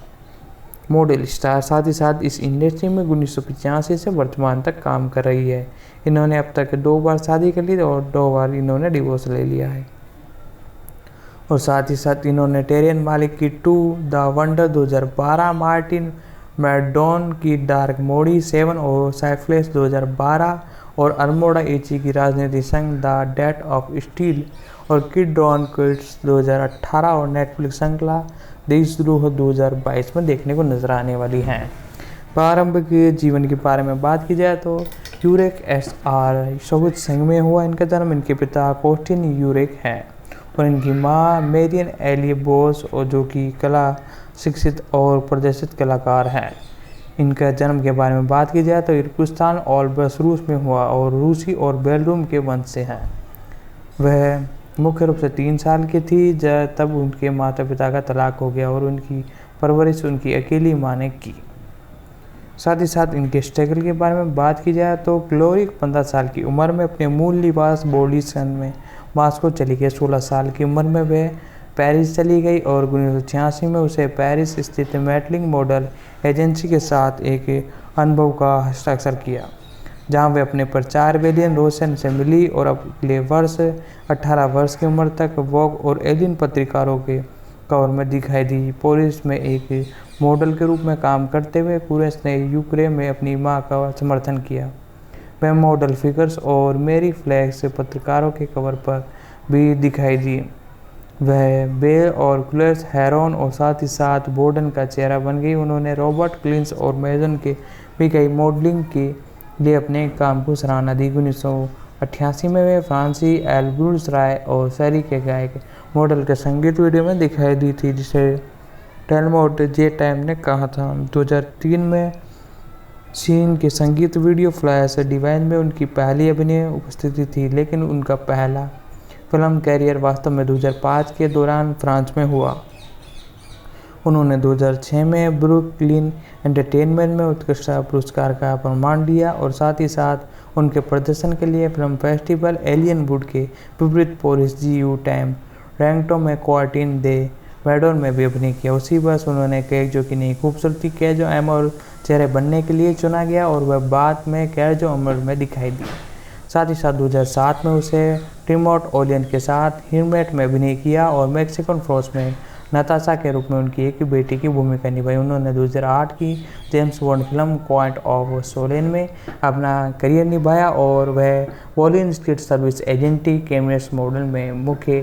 Speaker 2: मॉडल स्टार। साथ ही साथ इस इंडस्ट्री में 1985 से वर्तमान तक काम कर रही है। इन्होंने अब तक 2 बार शादी कर ली और 2 बार इन्होंने डिवोर्स ले लिया है। और साथ ही साथ इन्होंने टेरियन मालिक की 2 द वंडर 2012, मार्टिन मैकडोन की डार्क मोडी 7 और साइफ्लेस 2012 और अल्मोड़ा एची की राजनीति संघ द डेथ ऑफ स्टील और किड डॉन किड्स 2018 और नेटफ्लिक्स श्रृंखला देशद्रोह 2022 में देखने को नजर आने वाली हैं। प्रारंभिक जीवन के बारे में बात की जाए तो यूरेक एसआर सोवियत संघ में हुआ इनका जन्म। इनके पिता कोस्टिन यूरेक हैं और इनकी माँ मेरियन एलिए बोस, और जो कि कला शिक्षित और प्रदर्शित कलाकार हैं। इनका जन्म के बारे में बात की जाए तो इर्कुस्तान और रूस में हुआ और रूसी और बेलरूम के वंश से हैं। वह मुख्य रूप से 3 साल की थी तब उनके माता पिता का तलाक हो गया और उनकी परवरिश उनकी अकेली माँ ने की। साथ ही साथ इनके स्ट्रगल के बारे में बात की जाए तो ग्लोरी 15 साल की उम्र में अपने मूल निवास बोलिसन में मॉस्को चली गई। 16 साल की उम्र में वह पेरिस चली गई और 1986 में उसे पेरिस स्थित मैटलिंग मॉडल एजेंसी के साथ एक अनुभव का हस्ताक्षर किया, जहां वे अपने प्रचार वेलियन रोशन से मिली और अगले वर्ष 18 वर्ष की उम्र तक वोग और एलियन पत्रिकारों के कवर में दिखाई दी। पेरिस में एक मॉडल के रूप में काम करते हुए कुरेश ने यूक्रेन में अपनी मां का समर्थन किया। वह मॉडल फिगर्स और मेरी फ्लैग्स पत्रिकारों के कवर पर भी दिखाई दी। वह बेल और क्लेस हेरोन और साथ ही साथ बोर्डन का चेहरा बन गई। उन्होंने रॉबर्ट क्लिंस और मेजन के भी कई मॉडलिंग के लिए अपने काम को सराहना दी। 1988 में वे फ्रांसी एल्ब्रूस राय और शहरी के गायक मॉडल के संगीत वीडियो में दिखाई दी थी, जिसे टेलमोट जे टाइम ने कहा था। 2003 में सीन के संगीत वीडियो फ्लैश डिवाइन में उनकी पहली अभिनय उपस्थिति थी, लेकिन उनका पहला फिल्म कैरियर वास्तव में 2005 के दौरान फ्रांस में हुआ। उन्होंने 2006 में ब्रुकलिन एंटरटेनमेंट में उत्कृष्ट पुरस्कार का प्रमाण लिया और साथ ही साथ उनके प्रदर्शन के लिए फिल्म फेस्टिवल एलियन वुड के विपरीत पेरिस जीयू टाइम रैंगटो में क्वार्टिन दे वेडोन में भी अभिनय किया। उसी वर्ष उन्होंने कैजो की नई खूबसूरती कैजो एमर चेहरे बनने के लिए चुना गया और वह बाद में कैजो अमर में दिखाई दी। साथ ही साथ 2007 में उसे टिमोट ओलियन के साथ हिरमेट में अभिनय किया और मैक्सिकन फ्रोस में नताशा के रूप में उनकी एक बेटी की भूमिका निभाई। उन्होंने 2008 की James bond film quite of Solan में अपना करियर निभाया और वह वॉलिन स्ट्रीट सर्विस एजेंटी केमियस मॉडल में मुख्य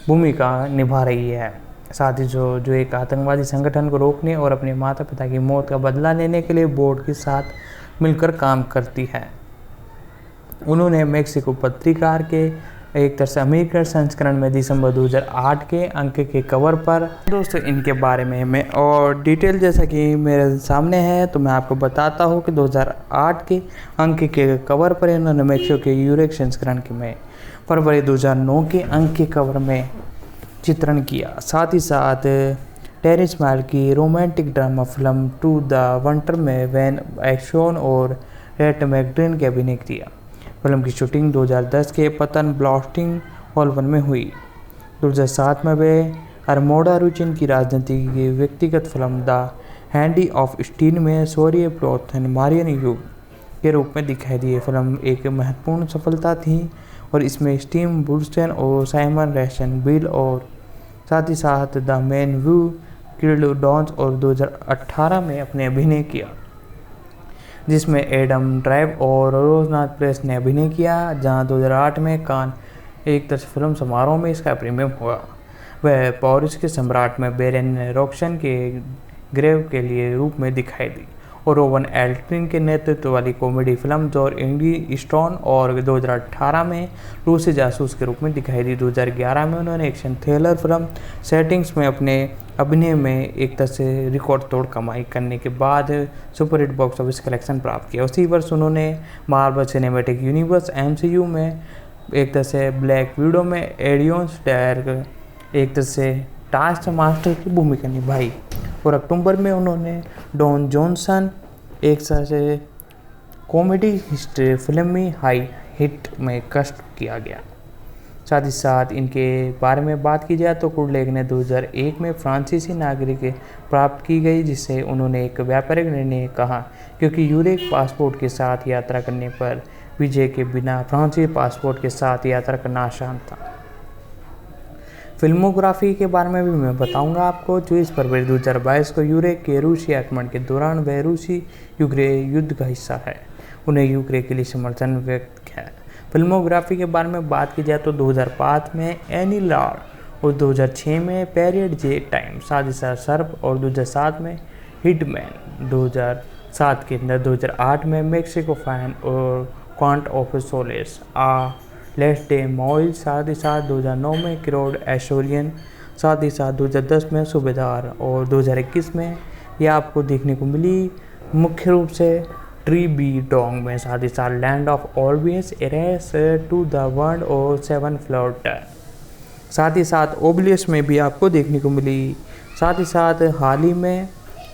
Speaker 2: भूमिका निभा रही है। साथ ही जो एक आतंकवादी संगठन को रोकने और अपने माता पिता की मौत का बदला लेने के लिए बोर्ड के साथ मिलकर काम करती है। उन्होंने मेक्सिको पत्रिका के एक तरह से अमेरिकन संस्करण में दिसंबर 2008 के अंक के कवर पर दोस्तों इनके बारे में मैं और डिटेल जैसा कि मेरे सामने है तो मैं आपको बताता हूँ कि 2008 के अंक के कवर पर इन्होंने मेक्सिको के यूरेक संस्करण में फरवरी 2009 के अंक के कवर में चित्रण किया। साथ ही साथ टेरिस माल की रोमांटिक ड्रामा फिल्म 2 द वंटर में वैन एक्शन और रेट मैकड्रेन के अभिनय किया। फिल्म की शूटिंग 2010 के पतन ब्लास्टिंग हॉल 1 में हुई। 2007 में वे अरमोड़ा रुचिन की राजनीति की व्यक्तिगत film the handy of steel में सौर्य प्रोथन मारियन युग के रूप में दिखाई दी। फिल्म एक महत्वपूर्ण सफलता थी और इसमें स्टीव बुर्स्टेन और साइमन रैशन बिल और साथ ही साथ the man who killed dons और 2018 में अपने अभिनय किया, जिसमें एडम ड्राइव और रोजनाथ प्रेस ने अभिनय किया, जहां 2008 में कान एक तरह फिल्म समारोह में इसका प्रीमियम हुआ। वह पेरिस के सम्राट में बेरेन रॉक्सन के ग्रेव के लिए रूप में दिखाई दी और रोवन एल्ट्रिन के नेतृत्व वाली कॉमेडी फिल्म जोर इंडी स्टोन और 2018 में रूसी जासूस के रूप में दिखाई दी। 2011 में उन्होंने एक्शन थ्रिलर फिल्म सेटिंग्स में अपने अभिनय में एक तरह से रिकॉर्ड तोड़ कमाई करने के बाद सुपरहिट बॉक्स ऑफिस कलेक्शन प्राप्त किया। उसी वर्ष उन्होंने मार्वल सिनेमैटिक यूनिवर्स MCU में एक तरह से ब्लैक विडो में एडियंस डायर एक तरह से टास्क मास्टर की भूमिका निभाई। और अक्टूबर में उन्होंने डॉन जॉनसन एक तरह से कॉमेडी हिस्ट्री फिल्मी हाई हिट में कष्ट किया गया। साथ ही साथ इनके बारे में बात की जाए तो कुडलेक ने 2001 में फ्रांसीसी नागरिक प्राप्त की गई, जिससे उन्होंने एक व्यापारिक निर्णय कहा क्योंकि यूरोप पासपोर्ट के साथ यात्रा करने पर वीजे के बिना फ्रांसीसी पासपोर्ट के साथ यात्रा करना आसान था। फिल्मोग्राफी के बारे में भी मैं बताऊंगा आपको। 24 फरवरी 2022 को यूक्रेन के रूसी आक्रमण के दौरान वह रूसी यूक्रेन युद्ध का हिस्सा है। उन्हें यूक्रेन के लिए समर्थन व्यक्त किया। फिल्मोग्राफी के बारे में बात की जाए तो 2005 में एनी लॉर्ड और 2006 में पीरियड जे टाइम, साथ ही साथ सर्प और 2007 में हिटमैन, 2007 के अंदर 2008 में मेक्सिको फैन और quant of solace less day MOIL, साथ ही साथ 2009 में क्रोड एशोरियन, साथ ही साथ 2010 में सूबेदार और 2021 में यह आपको देखने को मिली मुख्य रूप से ट्री बी डोंग में, साथ ही साथ land of always arise to the world और 7 फ्लोट, साथ ही साथ ओब्लियस में भी आपको देखने को मिली। साथ ही साथ हाल ही में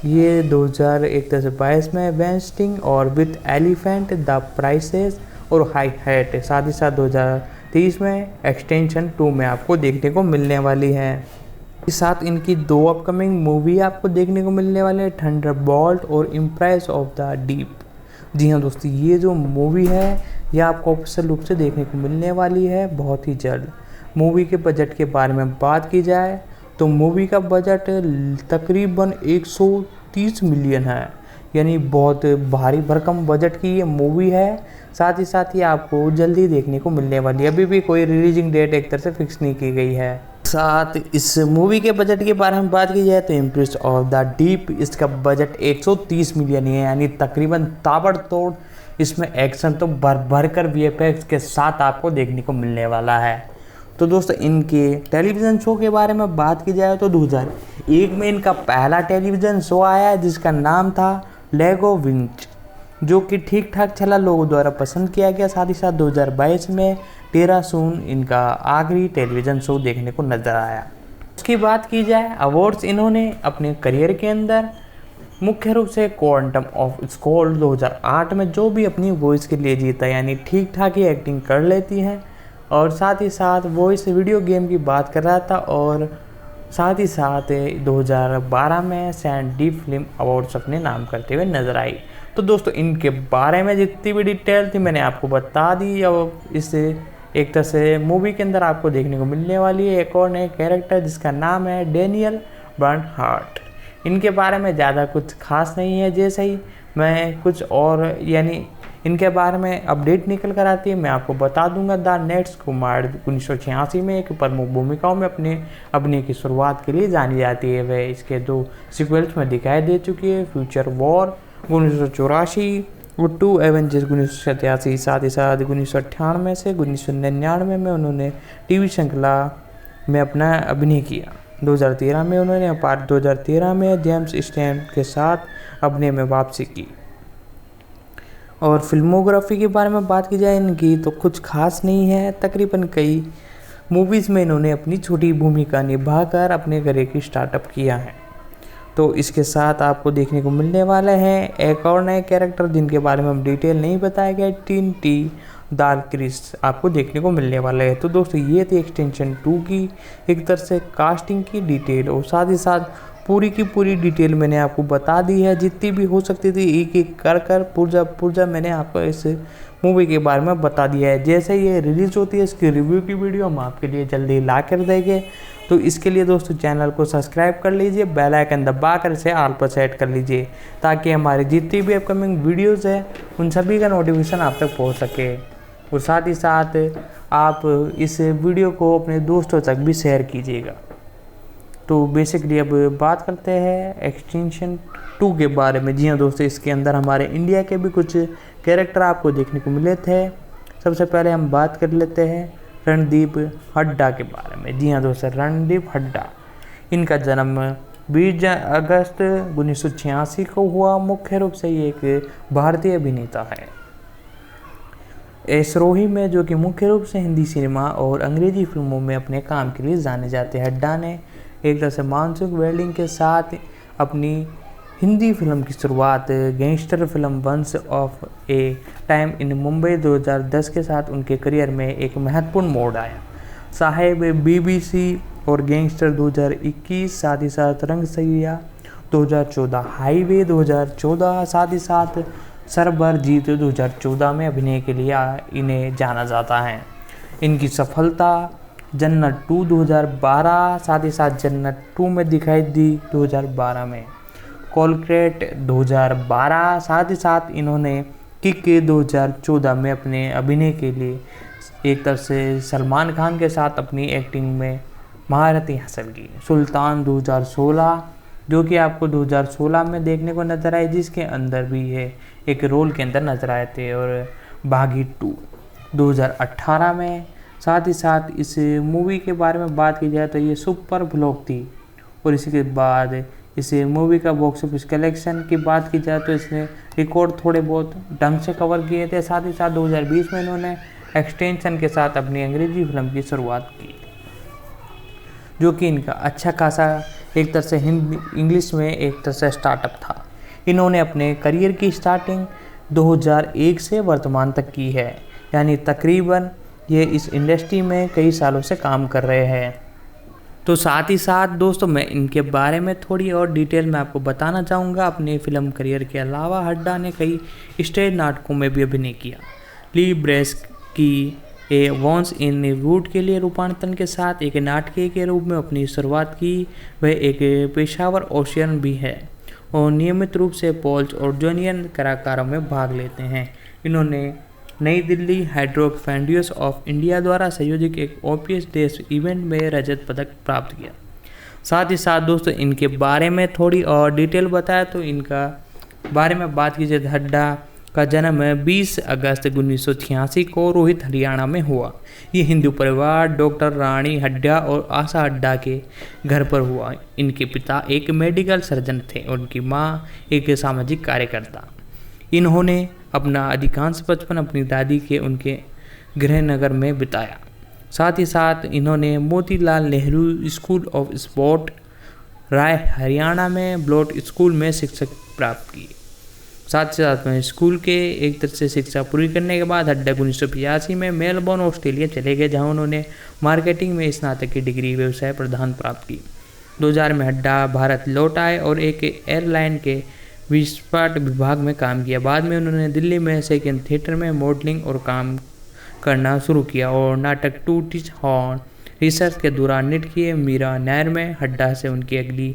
Speaker 2: ये 2022 में वेंस्टिंग और विथ एलिफेंट द प्राइसेस और हाई हैट, साथ ही साथ 2023 में एक्सटेंशन 2 में आपको देखने को मिलने वाली है। साथ इनकी 2 अपकमिंग मूवी आपको देखने को मिलने वाले हैं, थंडरबोल्ट और इम्प्रेस ऑफ द डीप। जी हाँ दोस्तों, ये जो मूवी है ये आपको ऑफिशियल रूप से देखने को मिलने वाली है बहुत ही जल्द। मूवी के बजट के बारे में बात की जाए तो मूवी का बजट तकरीबन 130 मिलियन है, यानी बहुत भारी भरकम बजट की ये मूवी है। साथ ही साथ ये आपको जल्दी देखने को मिलने वाली है। अभी भी कोई रिलीजिंग डेट एक तरह से फिक्स नहीं की गई है। साथ इस मूवी के बजट के बारे में बात की जाए तो इम्प्रेस ऑफ द डीप, इसका बजट 130 मिलियन है, यानी तकरीबन ताबड़तोड़ इसमें एक्शन तो भर कर VFX के साथ आपको देखने को मिलने वाला है। तो दोस्तों इनके टेलीविज़न शो के बारे में बात की जाए तो 2001 में इनका पहला टेलीविज़न शो आया जिसका नाम था लेगो विंच, जो कि ठीक ठाक चला, लोगों द्वारा पसंद किया गया। साथ ही साथ 2022 में टेरा सून इनका आखिरी टेलीविज़न शो देखने को नजर आया। उसकी बात की जाए अवार्ड्स, इन्होंने अपने करियर के अंदर मुख्य रूप से क्वांटम ऑफ स्कोल 2008 में जो भी अपनी वॉइस के लिए जीता, यानी ठीक ठाक ही एक्टिंग कर लेती हैं। और साथ ही साथ वॉइस वीडियो गेम की बात कर रहा था। और साथ ही साथ 2012 में सैंडी फिल्म अवार्ड्स अपने नाम करते हुए नजर आई। तो दोस्तों इनके बारे में जितनी भी डिटेल थी मैंने आपको बता दी। और इस एक तरह से मूवी के अंदर आपको देखने को मिलने वाली है एक और नए कैरेक्टर जिसका नाम है डेनियल बर्नहार्ट। इनके बारे में ज़्यादा कुछ खास नहीं है, जैसे ही मैं कुछ और यानी इनके बारे में अपडेट निकल कर आती है मैं आपको बता दूंगा। द नेट्स कुमार 1986 में एक प्रमुख भूमिकाओं में अपने अभिनय की शुरुआत के लिए जानी जाती है। वह इसके 2 सीक्वल्स में दिखाई दे चुकी है, फ्यूचर वॉर 1984 और 2 एवेंजर्स 1987। साथ ही साथ 1998 से 1999 में उन्होंने टीवी श्रृंखला में अपना अभिनय किया। 2013 में उन्होंने 2013 में जेम्स स्टैन के साथ अभिनय में वापसी की। और फिल्मोग्राफी के बारे में बात की जाए इनकी तो कुछ खास नहीं है, तकरीबन कई मूवीज़ में इन्होंने अपनी छोटी भूमिका निभाकर अपने करियर की स्टार्टअप किया है। तो इसके साथ आपको देखने को मिलने वाले हैं एक और नए कैरेक्टर जिनके बारे में हम डिटेल नहीं बताया गया, टीन टी डार्क क्रिस आपको देखने को मिलने वाला है। तो दोस्तों ये थी एक्सटेंशन 2 की एक तरह से कास्टिंग की डिटेल, और साथ ही साथ पूरी की पूरी डिटेल मैंने आपको बता दी है, जितनी भी हो सकती थी एक एक कर पुर्जा मैंने आपको इस मूवी के बारे में बता दिया है। जैसे ये रिलीज़ होती है इसकी रिव्यू की वीडियो हम आपके लिए जल्दी ला कर देंगे। तो इसके लिए दोस्तों चैनल को सब्सक्राइब कर लीजिए, बेल आइकन दबा कर इसे ऑल पर सेट कर लीजिए ताकि हमारी जितनी भी अपकमिंग वीडियोज़ है उन सभी का नोटिफिकेशन आप तक पहुँच सके। और साथ ही साथ आप इस वीडियो को अपने दोस्तों तक भी शेयर कीजिएगा। तो बेसिकली अब बात करते हैं एक्सटेंशन 2 के बारे में। जी हाँ दोस्तों, इसके अंदर हमारे इंडिया के भी कुछ कैरेक्टर आपको देखने को मिले थे। सबसे पहले हम बात कर लेते हैं रणदीप हड्डा के बारे में। जी हाँ दोस्तों, रणदीप हड्डा इनका जन्म 20 अगस्त 1986 को हुआ। मुख्य रूप से ये एक भारतीय अभिनेता है। एसरोही में, जो कि मुख्य रूप से हिंदी सिनेमा और अंग्रेजी फिल्मों में अपने काम के लिए जाने जाते हैं। हड्डा ने एक तरह से मानसून वेल्डिंग के साथ अपनी हिंदी फिल्म की शुरुआत gangster film once of a time in Mumbai 2010 के साथ उनके करियर में एक महत्वपूर्ण मोड़ आया। साहेब बीबीसी और गैंगस्टर 2021, साथ ही साथ रंगसैया 2014, हाईवे 2014, साथ ही साथ सरबजीत 2014 में अभिनय के लिए इन्हें जाना जाता है। इनकी सफलता जन्नत 2 2012, साथ ही साथ जन्नत 2 में दिखाई दी 2012 में, कोलक्रेट 2012, साथ ही साथ इन्होंने किक 2014 में अपने अभिनय के लिए एक तरह से सलमान खान के साथ अपनी एक्टिंग में महारतें हासिल की। सुल्तान 2016, जो कि आपको 2016 में देखने को नजर आए, जिसके अंदर भी है एक रोल के अंदर नजर आए थे, और बागी 2 2018 में। साथ ही साथ इस मूवी के बारे में बात की जाए तो ये सुपर फ्लॉप थी, और इसके बाद इस मूवी का बॉक्स ऑफिस कलेक्शन की बात की जाए तो इसने रिकॉर्ड थोड़े बहुत ढंग से कवर किए थे। साथ ही साथ 2020 में इन्होंने एक्सटेंशन के साथ अपनी अंग्रेजी फिल्म की शुरुआत की, जो कि इनका अच्छा खासा एक तरह से हिंदी इंग्लिश में एक तरह से स्टार्टअप था। इन्होंने अपने करियर की स्टार्टिंग 2001 से वर्तमान तक की है, यानी तकरीबन ये इस इंडस्ट्री में कई सालों से काम कर रहे हैं। तो साथ ही साथ दोस्तों, मैं इनके बारे में थोड़ी और डिटेल में आपको बताना चाहूँगा। अपने फिल्म करियर के अलावा हड्डा ने कई स्टेज नाटकों में भी अभिनय किया। ली ब्रेस की ए वॉन्स इन वुड के लिए रूपांतरण के साथ एक नाटकीय के रूप में अपनी शुरुआत की। वह एक पेशावर ओशियन भी है और नियमित रूप से पोल्स और जूनियर कलाकारों में भाग लेते हैं। इन्होंने नई दिल्ली हाइड्रोफेंडियस ऑफ इंडिया द्वारा संयोजित एक ओपीएस देश इवेंट में रजत पदक प्राप्त किया। साथ ही साथ दोस्तों, इनके बारे में थोड़ी और डिटेल बताया तो इनका बारे में बात की जाए, हड्डा का जन्म 20 अगस्त 1986 को रोहित, हरियाणा में हुआ। ये हिंदू परिवार डॉक्टर रानी हड्डा और आशा हड्डा के घर पर हुआ। इनके पिता एक मेडिकल सर्जन थे और उनकी माँ एक सामाजिक कार्यकर्ता। इन्होंने अपना अधिकांश बचपन अपनी दादी के उनके गृहनगर में बिताया। साथ ही साथ इन्होंने Motilal Nehru school of sport, Rai, Haryana में ब्लॉट स्कूल में शिक्षा प्राप्त की। साथ ही साथ में स्कूल के एक तरह से शिक्षा पूरी करने के बाद हड्डा 1985 में मेलबोर्न, ऑस्ट्रेलिया चले गए, जहां उन्होंने मार्केटिंग में स्नातक की डिग्री व्यवसाय प्रदान प्राप्त की। 2000 में हड्डा भारत लौट आए और एक एयरलाइन के विस्फोट विभाग में काम किया। बाद में उन्होंने दिल्ली में सेकंड थिएटर में मॉडलिंग और काम करना शुरू किया और नाटक टू टीच हॉर्न रिसर्च के दौरान नृत्य किए। मीरा नायर में हड्डा से उनकी अगली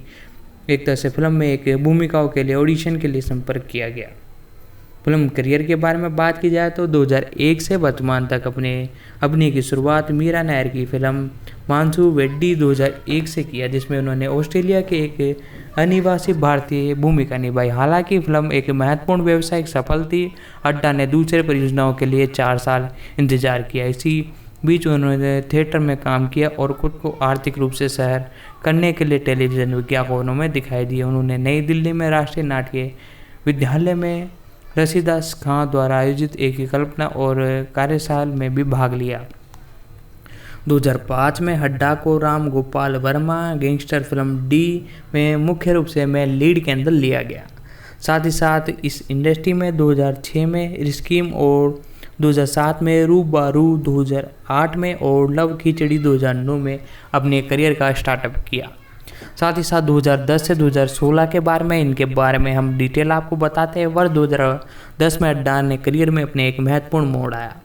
Speaker 2: एक तरह से फिल्म में एक भूमिकाओं के लिए ऑडिशन के लिए संपर्क किया गया। फिल्म करियर के बारे में बात की जाए तो 2001 से वर्तमान तक अपने अभिनय की शुरुआत मीरा नायर की फिल्म मानसू वेड्डी 2001 से किया, जिसमें उन्होंने ऑस्ट्रेलिया के एक अनिवासी भारतीय भूमिका निभाई। हालांकि फिल्म एक महत्वपूर्ण व्यावसायिक सफल थी। हड्डा ने दूसरे परियोजनाओं के लिए 4 साल इंतजार किया। इसी बीच उन्होंने थिएटर में काम किया और खुद को आर्थिक रूप से सहर करने के लिए टेलीविज़न विज्ञापनों में दिखाई दिया। उन्होंने नई दिल्ली में राष्ट्रीय नाट्य विद्यालय में रसीदास खां द्वारा आयोजित एक कल्पना और कार्यशाला में भी भाग लिया। 2005 में हड्डा को Ram Gopal Verma gangster film D में मुख्य रूप से लीड के अंदर लिया गया। साथ ही साथ इस इंडस्ट्री में 2006 में स्कीम और 2007 में रूबारू 2008 में और लव खिचड़ी 2009 में अपने करियर का स्टार्टअप किया। साथ ही साथ 2010 से 2016 के बारे में इनके बारे में हम डिटेल आपको बताते हैं। वर्ष 2010 में हड्डा ने करियर में अपने एक महत्वपूर्ण मोड़ आया।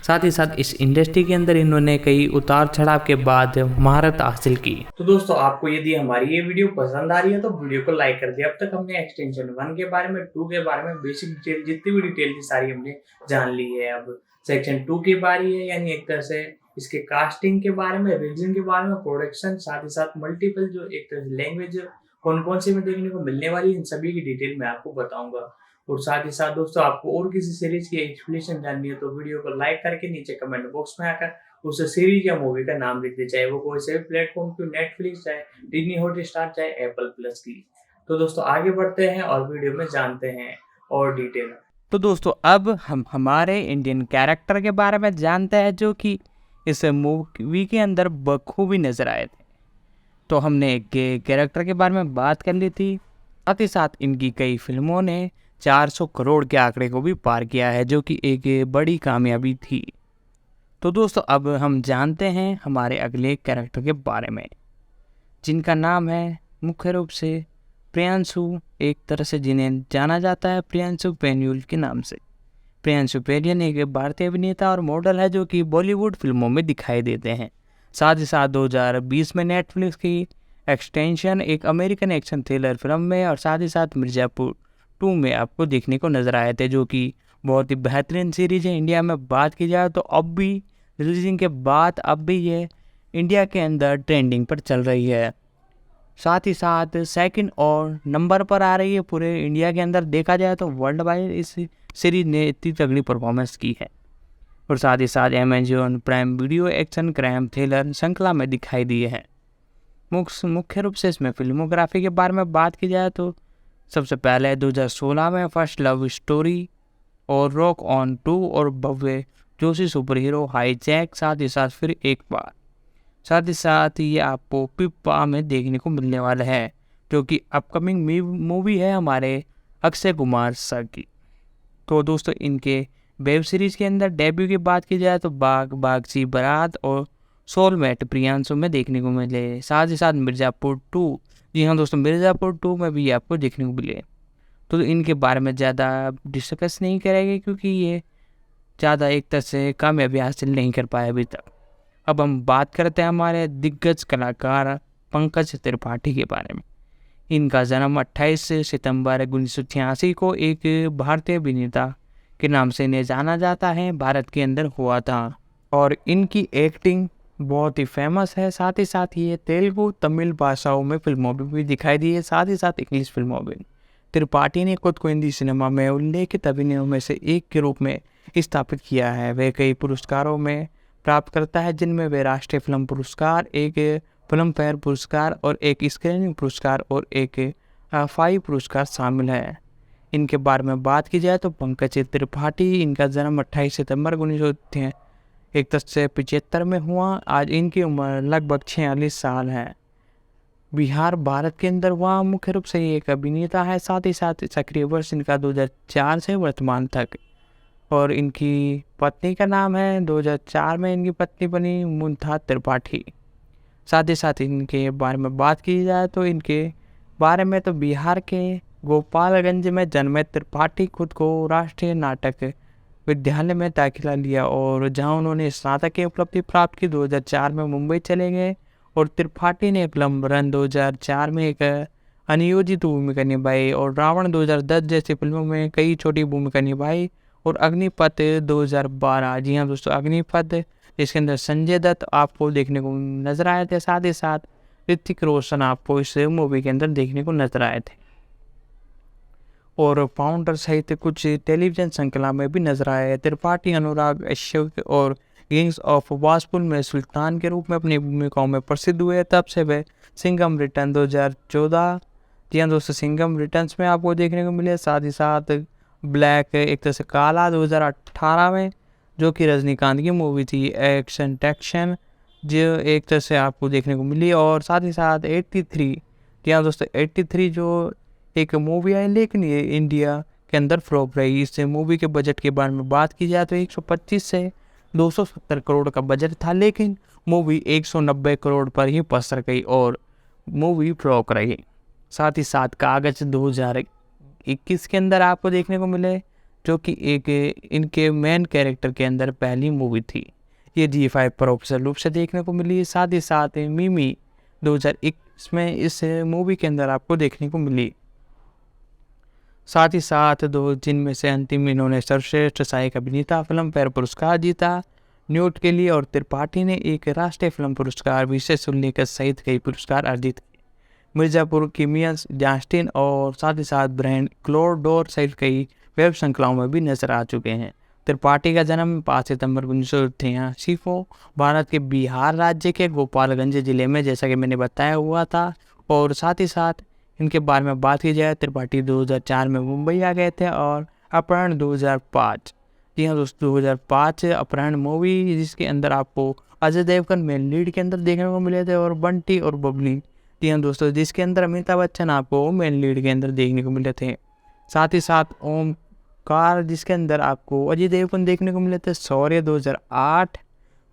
Speaker 2: साथ ही साथ इस इंडस्ट्री के अंदर इन्होंने कई उतार चढ़ाव के बाद महारत हासिल की।
Speaker 1: तो दोस्तों, आपको यदि हमारी ये वीडियो पसंद आ रही है तो वीडियो को लाइक कर दिया। अब तक हमने एक्सटेंशन 1 के बारे में, 2 के बारे में बेसिक डिटेल जितनी भी डिटेल थी सारी हमने जान ली है। अब सेक्शन 2 की बारी है, यानी एक तरह से इसके कास्टिंग के बारे में, रीजन के बारे में, प्रोडक्शन, साथ ही साथ मल्टीपल जो एक तरह से लैंग्वेज कौन कौन सी में देखने को मिलने वाली, इन सभी की डिटेल मैं आपको बताऊंगा। और साथ ही साथ दोस्तों आपको और किसी सीरीज की एक्सप्लेनेशन जाननी है तो वीडियो को लाइक करके नीचे कमेंट बॉक्स में आकर उस सीरीज या मूवी का नाम लिख दे, चाहे वो कोई से भी प्लेटफॉर्म की, नेटफ्लिक्स, चाहे डिज्नी हॉटस्टार, चाहे एप्पल प्लस की। तो दोस्तों आगे बढ़ते हैं और वीडियो में जानते हैं और डिटेल।
Speaker 2: तो दोस्तों अब हम हमारे इंडियन कैरेक्टर के बारे में जानते हैं जो कि इस मूवी के अंदर बखूबी नजर आए थे। तो हमने एक कैरेक्टर के बारे में बात कर ली थी, साथ ही साथ इनकी कई फिल्मों ने 400 करोड़ के आंकड़े को भी पार किया है जो कि एक बड़ी कामयाबी थी। तो दोस्तों अब हम जानते हैं हमारे अगले कैरेक्टर के बारे में, जिनका नाम है मुख्य रूप से प्रियांशु, एक तरह से जिन्हें जाना जाता है प्रियांशु पेन्यूल के नाम से। प्रियांशु पेरियन एक भारतीय अभिनेता और मॉडल है जो कि बॉलीवुड फिल्मों में दिखाई देते हैं। साथ ही साथ 2020 में नेटफ्लिक्स की एक्सटेंशन एक अमेरिकन एक्शन थ्रिलर फिल्म में और साथ ही साथ मिर्ज़ापुर 2 में आपको देखने को नजर आए थे, जो कि बहुत ही बेहतरीन सीरीज है। इंडिया में बात की जाए तो अब भी रिलीजिंग के बाद अब भी ये इंडिया के अंदर ट्रेंडिंग पर चल रही है। साथ ही साथ सेकंड और नंबर पर आ रही है पूरे इंडिया के अंदर। देखा जाए तो वर्ल्ड वाइड इस सीरीज ने इतनी तगड़ी परफॉर्मेंस की है और साथ ही साथ Amazon prime video action crime thriller श्रृंखला में दिखाई दिए हैं। मुख्य रूप से इसमें फिल्मोग्राफी के बारे में बात की जाए तो सबसे पहले 2016 में फर्स्ट लव स्टोरी और रॉक ऑन 2 और भव्य जोशी सुपर हीरो हाईजैक, साथ ही साथ फिर एक बार, साथ ही साथ ये आपको पिप्पा में देखने को मिलने वाला है जो कि अपकमिंग मूवी है हमारे अक्षय कुमार सर की। तो दोस्तों इनके वेब सीरीज़ के अंदर डेब्यू की बात की जाए तो बाग बागची बारात और सोलमेट प्रियांशु में देखने को मिले। साथ ही साथ मिर्ज़ापुर 2, जी हाँ दोस्तों, मिर्ज़ापुर 2 में भी आपको देखने को मिले। तो इनके बारे में ज़्यादा डिस्कस नहीं करेंगे क्योंकि ये ज़्यादा एक तरह से कामयाबी हासिल नहीं कर पाए अभी तक। अब हम बात करते हैं हमारे दिग्गज कलाकार पंकज त्रिपाठी के बारे में। इनका जन्म 28 सितंबर 1986 को एक भारतीय अभिनेता के नाम से इन्हें जाना जाता है भारत के अंदर हुआ था और इनकी एक्टिंग बहुत ही फेमस है। साथ ही साथ ये तेलुगु तमिल भाषाओं में फिल्मों में भी दिखाई दी है, साथ ही साथ इंग्लिश फिल्मों में। त्रिपाठी ने खुद को हिंदी सिनेमा में उल्लेखित अभिनयों में से एक के रूप में स्थापित किया है। वे कई पुरस्कारों में प्राप्त करता है जिनमें वे राष्ट्रीय फिल्म पुरस्कार, एक फिल्म फेयर पुरस्कार और एक स्क्रीनिंग पुरस्कार और एक फाई पुरस्कार शामिल है। इनके बारे में बात की जाए तो पंकज त्रिपाठी, इनका जन्म 28 सितंबर 1975 में हुआ। आज इनकी उम्र लगभग 46 साल है। बिहार भारत के अंदर हुआ। मुख्य रूप से ये एक अभिनेता है। साथ ही साथ सक्रिय वर्ष इनका 2004 से वर्तमान तक। और इनकी पत्नी का नाम है 2004 में इनकी पत्नी बनी मुंथा त्रिपाठी। साथ ही साथ इनके बारे में बात की जाए तो इनके बारे में तो बिहार के गोपालगंज में जन्मे त्रिपाठी खुद को राष्ट्रीय नाटक विद्यालय में दाखिला लिया और जहां उन्होंने स्नातक की उपलब्धि प्राप्त की। 2004 में मुंबई चले गए और त्रिपाठी ने फिल्म रन 2004 में एक अनियोजित भूमिका निभाई और रावण 2010 जैसी फिल्मों में कई छोटी भूमिका निभाई और अग्निपथ 2012, जी हाँ दोस्तों, अग्निपथ, जिसके अंदर संजय दत्त आपको देखने को नजर आए थे। साथ ही साथ ऋतिक रोशन आपको इस मूवी के अंदर देखने को नजर आए थे और फाउंडर सहित कुछ टेलीविजन श्रृंखला में भी नजर आए। त्रिपाठी अनुराग अशोक और किंग्स ऑफ वासपुर में सुल्तान के रूप में अपनी भूमिकाओं में प्रसिद्ध हुए। तब से वे सिंघम रिटर्न 2014, जी हाँ दोस्तों, सिंघम रिटर्न्स में आपको देखने को मिले। साथ ही साथ ब्लैक, एक तरह से काला, 2018 में, जो कि रजनीकांत की मूवी थी, एक्शन टेक्शन, जो एक तरह से आपको देखने को मिली। और साथ ही साथ 83, जी हाँ दोस्तों, 83 जो एक मूवी आई लेकिन ये इंडिया के अंदर फ्लॉप रही। इस मूवी के बजट के बारे में बात की जाए तो 125 से 270 करोड़ का बजट था, लेकिन मूवी 190 करोड़ पर ही पसर गई और मूवी फ्लॉप रही। साथ ही साथ कागज 2021 के अंदर आपको देखने को मिले, जो कि एक इनके मेन कैरेक्टर के अंदर पहली मूवी थी। ये G5 पर ऑफिशियल रूप से देखने को मिली। साथ ही साथ मिमी 2021 में इस मूवी के अंदर आपको देखने को मिली। साथ ही साथ दो जिनमें से अंतिम इन्होंने सर्वश्रेष्ठ सहायक अभिनेता फिल्म फेयर पुरस्कार जीता न्यूट के लिए, और त्रिपाठी ने एक राष्ट्रीय फिल्म पुरस्कार, विशेष उल्लेख सहित कई पुरस्कार अर्जित किए। मिर्ज़ापुर की मियां जास्टिन और साथ ही साथ ब्रांड क्लोडोर सहित कई वेब श्रृंखलाओं में भी नजर आ चुके हैं। त्रिपाठी का जन्म 5 सितंबर 1983 को भारत के बिहार राज्य के गोपालगंज जिले में, जैसा कि मैंने बताया, हुआ था। और साथ ही साथ इनके बारे में बात की जाए, त्रिपाठी 2004 में मुंबई आ गए थे और अपहरण 2005, जी हाँ दोस्तों, 2005 अपहरण मूवी, जिसके अंदर आपको अजय देवगन मेन लीड के अंदर देखने को मिले थे और बंटी और बबली, जी हाँ दोस्तों, जिसके अंदर अमिताभ बच्चन आपको मेन लीड के अंदर देखने को मिले थे। साथ ही साथ ओमकार, जिसके अंदर आपको अजय देवगन देखने को मिले थे, शौर्य 2008।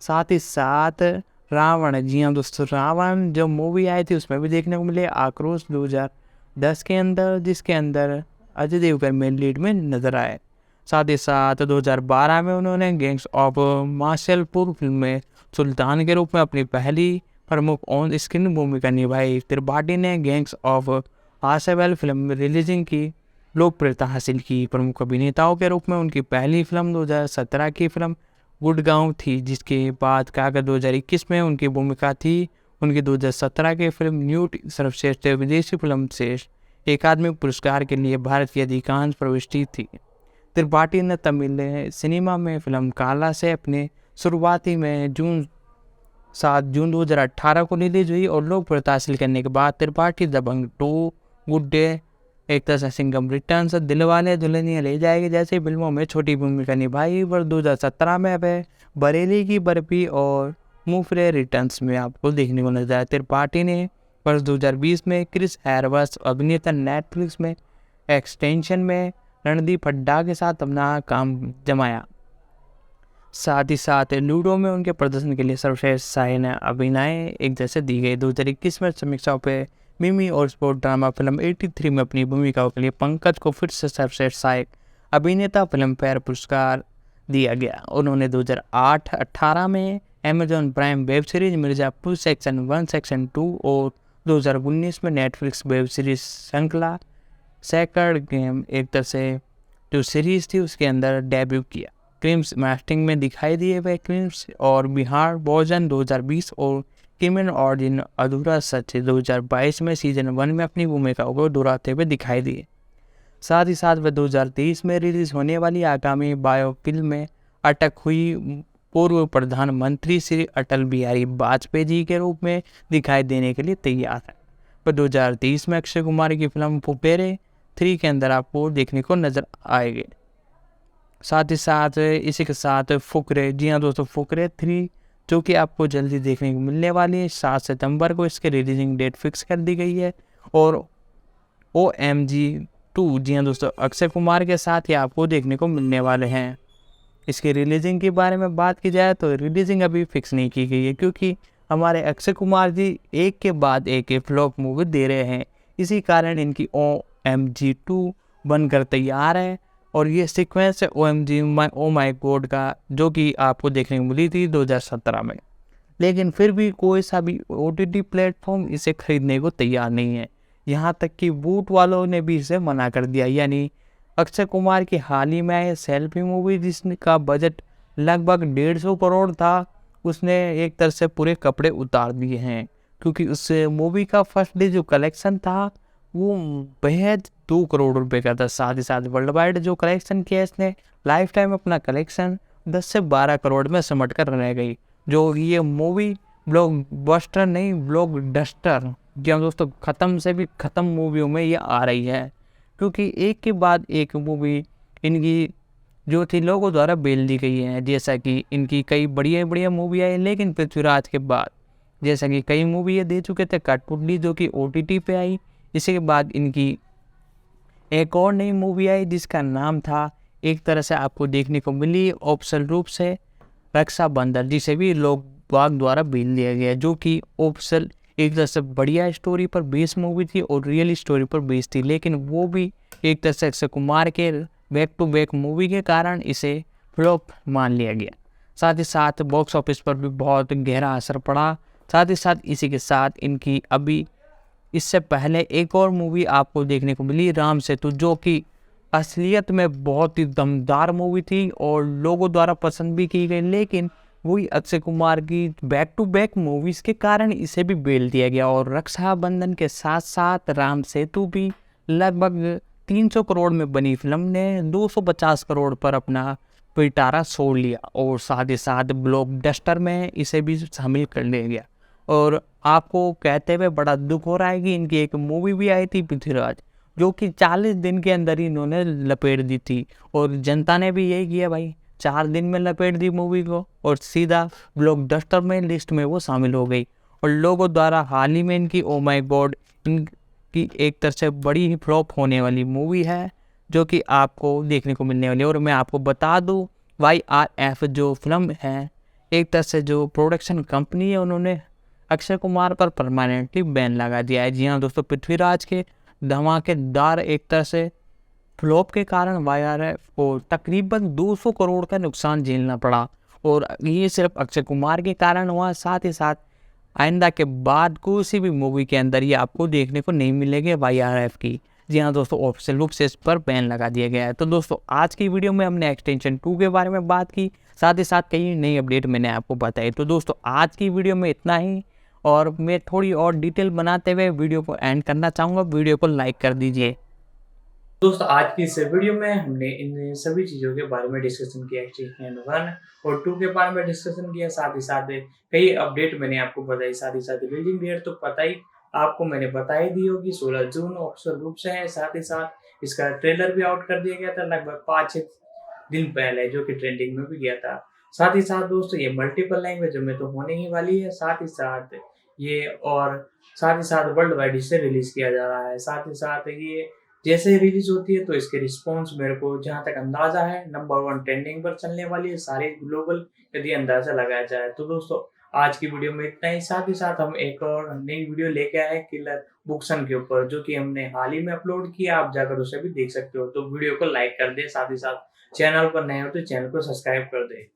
Speaker 2: साथ ही साथ रावण, जी हाँ दोस्तों, रावण जो मूवी आई थी उसमें भी देखने को मिले। आक्रोश 2010 के अंदर, जिसके अंदर अजय देवगन मेन लीड में नजर आए। साथ ही साथ 2012 में उन्होंने गैंग्स ऑफ मार्शलपुर फिल्म में सुल्तान के रूप में अपनी पहली प्रमुख ऑन स्क्रीन भूमिका निभाई। त्रिपाठी ने गैंग्स ऑफ वासेवल फिल्म में रिलीजिंग की लोकप्रियता हासिल की। प्रमुख अभिनेताओं के रूप में उनकी पहली फिल्म 2017 की फिल्म गुड़गांव थी, जिसके बाद कागज 2021 में उनकी भूमिका थी। उनकी 2017 की फिल्म न्यूट सर्वश्रेष्ठ विदेशी फिल्म से अकादमी पुरस्कार के लिए भारत की अधिकांश प्रविष्टि थी। त्रिपाठी ने तमिल सिनेमा में फिल्म काला से अपने शुरुआती में 7 जून 2018 को रिलीज हुई और लोकप्रियता हासिल करने के बाद त्रिपाठी दबंग 2, गुड डे, एक तरह से सिंघम रिटर्न्स, दिलवाले दुल्हनिया ले जाएगी जैसी फिल्मों में छोटी भूमिका निभाई। वर्ष 2017 में वह बरेली की बर्फी और मुफरे रिटर्न्स में आपको देखने को नजर आया। त्रिपाठी ने वर्ष 2020 में क्रिस हैरवर्स अभिनेता नेटफ्लिक्स में एक्सटेंशन में रणदीप हड्डा के साथ अपना काम जमाया। साथ ही साथ लूडो में उनके प्रदर्शन के लिए सर्वश्रेष्ठ सहायक अभिनय एक जैसे दी गई। 2021 में समीक्षाओं पे मिमी और स्पोर्ट ड्रामा फिल्म 83 में अपनी भूमिकाओं के लिए पंकज को फिर से सर्वश्रेष्ठ सहायक अभिनेता फिल्म फेयर पुरस्कार दिया गया। उन्होंने 2008-18 में Amazon prime web series Mirzapur section 1 section 2 और 2019 में नेटफ्लिक्स वेब सीरीज श्रृंखला सेकंड गेम एक तरह से जो सीरीज थी उसके अंदर डेब्यू किया। क्रिम्स मास्टिंग में दिखाई दिए हुए क्रिम्स और बिहार भोजन 2020 और किमन ऑर्डिन अधूरा सच 2022 में सीजन 1 में अपनी भूमिकाओं को दोहराते हुए दिखाई दिए। साथ ही साथ वह 2023 में रिलीज होने वाली आगामी बायोपिक में अटक हुई पूर्व प्रधानमंत्री श्री अटल बिहारी वाजपेयी जी के रूप में दिखाई देने के लिए तैयार है। वह 2023 में अक्षय कुमार की फिल्म फुफेरे 3 के अंदर आपको देखने को नजर आएंगे। साथ ही साथ इसी के साथ फुकरे, जी हाँ दोस्तों, फुकरे 3 जो कि आपको जल्दी देखने को मिलने वाली है। 7 सितंबर को इसके रिलीजिंग डेट फिक्स कर दी गई है। और OMG 2, जी हाँ दोस्तों, अक्षय कुमार के साथ ही आपको देखने को मिलने वाले हैं। इसके रिलीजिंग के बारे में बात की जाए तो रिलीजिंग अभी फिक्स नहीं की गई है, क्योंकि हमारे अक्षय कुमार जी एक के बाद एक फ्लॉप मूवी दे रहे हैं। इसी कारण इनकी OMG 2 बनकर तैयार है। और ये सीक्वेंस है OMG ओ माई गॉड का, जो कि आपको देखने को मिली थी 2017 में। लेकिन फिर भी कोई सा भी OTT प्लेटफॉर्म इसे खरीदने को तैयार नहीं है। यहाँ तक कि बूट वालों ने भी इसे मना कर दिया। यानी अक्षय कुमार की हाल ही में आई सेल्फी मूवी जिसका बजट लगभग 150 करोड़ था, उसने एक तरह से पूरे कपड़े उतार दिए हैं, क्योंकि उस मूवी का फर्स्ट डे जो कलेक्शन था वो बेहद 2 करोड़ रुपए का था। साथ ही साथ वर्ल्ड वाइड जो कलेक्शन किया इसने लाइफ टाइम अपना कलेक्शन 10 से 12 करोड़ में सिमट कर रह गई। जो ये मूवी ब्लॉकबस्टर नहीं, ब्लॉकडस्टर, जी हाँ दोस्तों, ख़त्म से भी ख़त्म मूवियों में ये आ रही है, क्योंकि एक के बाद एक मूवी इनकी जो थी लोगों द्वारा बेल दी गई है। जैसा कि इनकी कई बढ़िया बढ़िया मूवी आई, लेकिन पृथ्वीराज के बाद जैसा कि कई मूवी ये दे चुके थे, कठपुतली जो कि OTT पे आई। इसके बाद इनकी एक और नई मूवी आई जिसका नाम था, एक तरह से आपको देखने को मिली ऑफिशियल रूप से, रक्षाबंधन, जिसे भी लोग बाग द्वारा बेल दिया गया, जो कि ऑफिशियल एक तरह से बढ़िया स्टोरी पर बेस्ड मूवी थी और रियल स्टोरी पर बेस्ड थी। लेकिन वो भी एक तरह से अक्षय कुमार के बैक टू बैक मूवी के कारण इसे फ्लॉप मान लिया गया। साथ ही साथ बॉक्स ऑफिस पर भी बहुत गहरा असर पड़ा। साथ ही साथ इसी के साथ इनकी अभी इससे पहले एक और मूवी आपको देखने को मिली, राम सेतु, जो कि असलियत में बहुत ही दमदार मूवी थी और लोगों द्वारा पसंद भी की गई। लेकिन वही अक्षय कुमार की बैक टू बैक मूवीज़ के कारण इसे भी बेल दिया गया। और रक्षाबंधन के साथ साथ राम सेतु भी लगभग 300 करोड़ में बनी फिल्म ने 250 करोड़ पर अपना पिटारा छोड़ लिया, और साथ ही साथ ब्लॉकबस्टर में इसे भी शामिल कर लिया गया। और आपको कहते हुए बड़ा दुख हो रहा है कि इनकी एक मूवी भी आई थी पृथ्वीराज, जो कि 40 दिन के अंदर ही इन्होंने लपेट दी थी, और जनता ने भी यही किया भाई, 4 दिन में लपेट दी मूवी को और सीधा ब्लॉकबस्टर में लिस्ट में वो शामिल हो गई। और लोगों द्वारा हाल ही में इनकी ओ माय गॉड इनकी एक तरह से बड़ी ही फ्लॉप होने वाली मूवी है, जो कि आपको देखने को मिलने वाली है। और मैं आपको बता दूं, YRF जो फिल्म है, एक तरह से जो प्रोडक्शन कंपनी है, उन्होंने अक्षय कुमार पर परमानेंटली बैन लगा दिया है। जी हाँ दोस्तों, पृथ्वीराज के धमाकेदार एक तरह से फ्लॉप के कारण YRF को तकरीबन 200 करोड़ का नुकसान झेलना पड़ा, और ये सिर्फ अक्षय कुमार के कारण हुआ। साथ ही साथ आइंदा के बाद किसी भी मूवी के अंदर ये आपको देखने को नहीं मिलेगी YRF की। जी हाँ दोस्तों, ऑफिशियल रूप से इस पर बैन लगा दिया गया है। तो दोस्तों, आज की वीडियो में हमने एक्सटेंशन 2 के बारे में बात की, साथ ही साथ कई नई अपडेट मैंने आपको बताई। तो दोस्तों, आज की वीडियो में इतना ही, और मैं थोड़ी और डिटेल बनाते हुए वीडियो को एंड करना चाहूँगा। वीडियो को लाइक कर दीजिए।
Speaker 1: दोस्तों आज की इस वीडियो में हमने इन सभी चीज़ों के बारे में डिस्कशन किया, एक्सटेंशन 1 और 2 के बारे में डिस्कशन किया। साथ ही साथ कई अपडेट मैंने आपको बताई। साथ ही साथ रिलीजिंग डेट तो पता ही आपको मैंने बता ही दी होगी, 16 जून ऑफिशियल रूप से है। साथ ही साथ इसका ट्रेलर भी आउट कर दिया गया था लगभग 5-6 दिन पहले, जो कि ट्रेंडिंग में भी गया था। साथ ही साथ दोस्तों ये मल्टीपल लैंग्वेज में तो होने ही वाली है। साथ ही साथ ये और साथ ही साथ वर्ल्ड वाइड इसे रिलीज किया जा रहा है। साथ ही साथ ये जैसे ही रिलीज होती है तो इसके रिस्पॉन्स मेरे को जहाँ तक अंदाजा है नंबर 1 ट्रेंडिंग पर चलने वाली है सारे ग्लोबल, यदि अंदाजा लगाया जाए तो। दोस्तों आज की वीडियो में इतना ही। साथ ही साथ हम एक और नई वीडियो लेके आए किलर बुक्सन के ऊपर, जो कि हमने हाल ही में अपलोड किया, आप जाकर उसे भी देख सकते हो। तो वीडियो को लाइक कर दे, साथ ही साथ चैनल पर नए हो तो चैनल को सब्सक्राइब कर दे।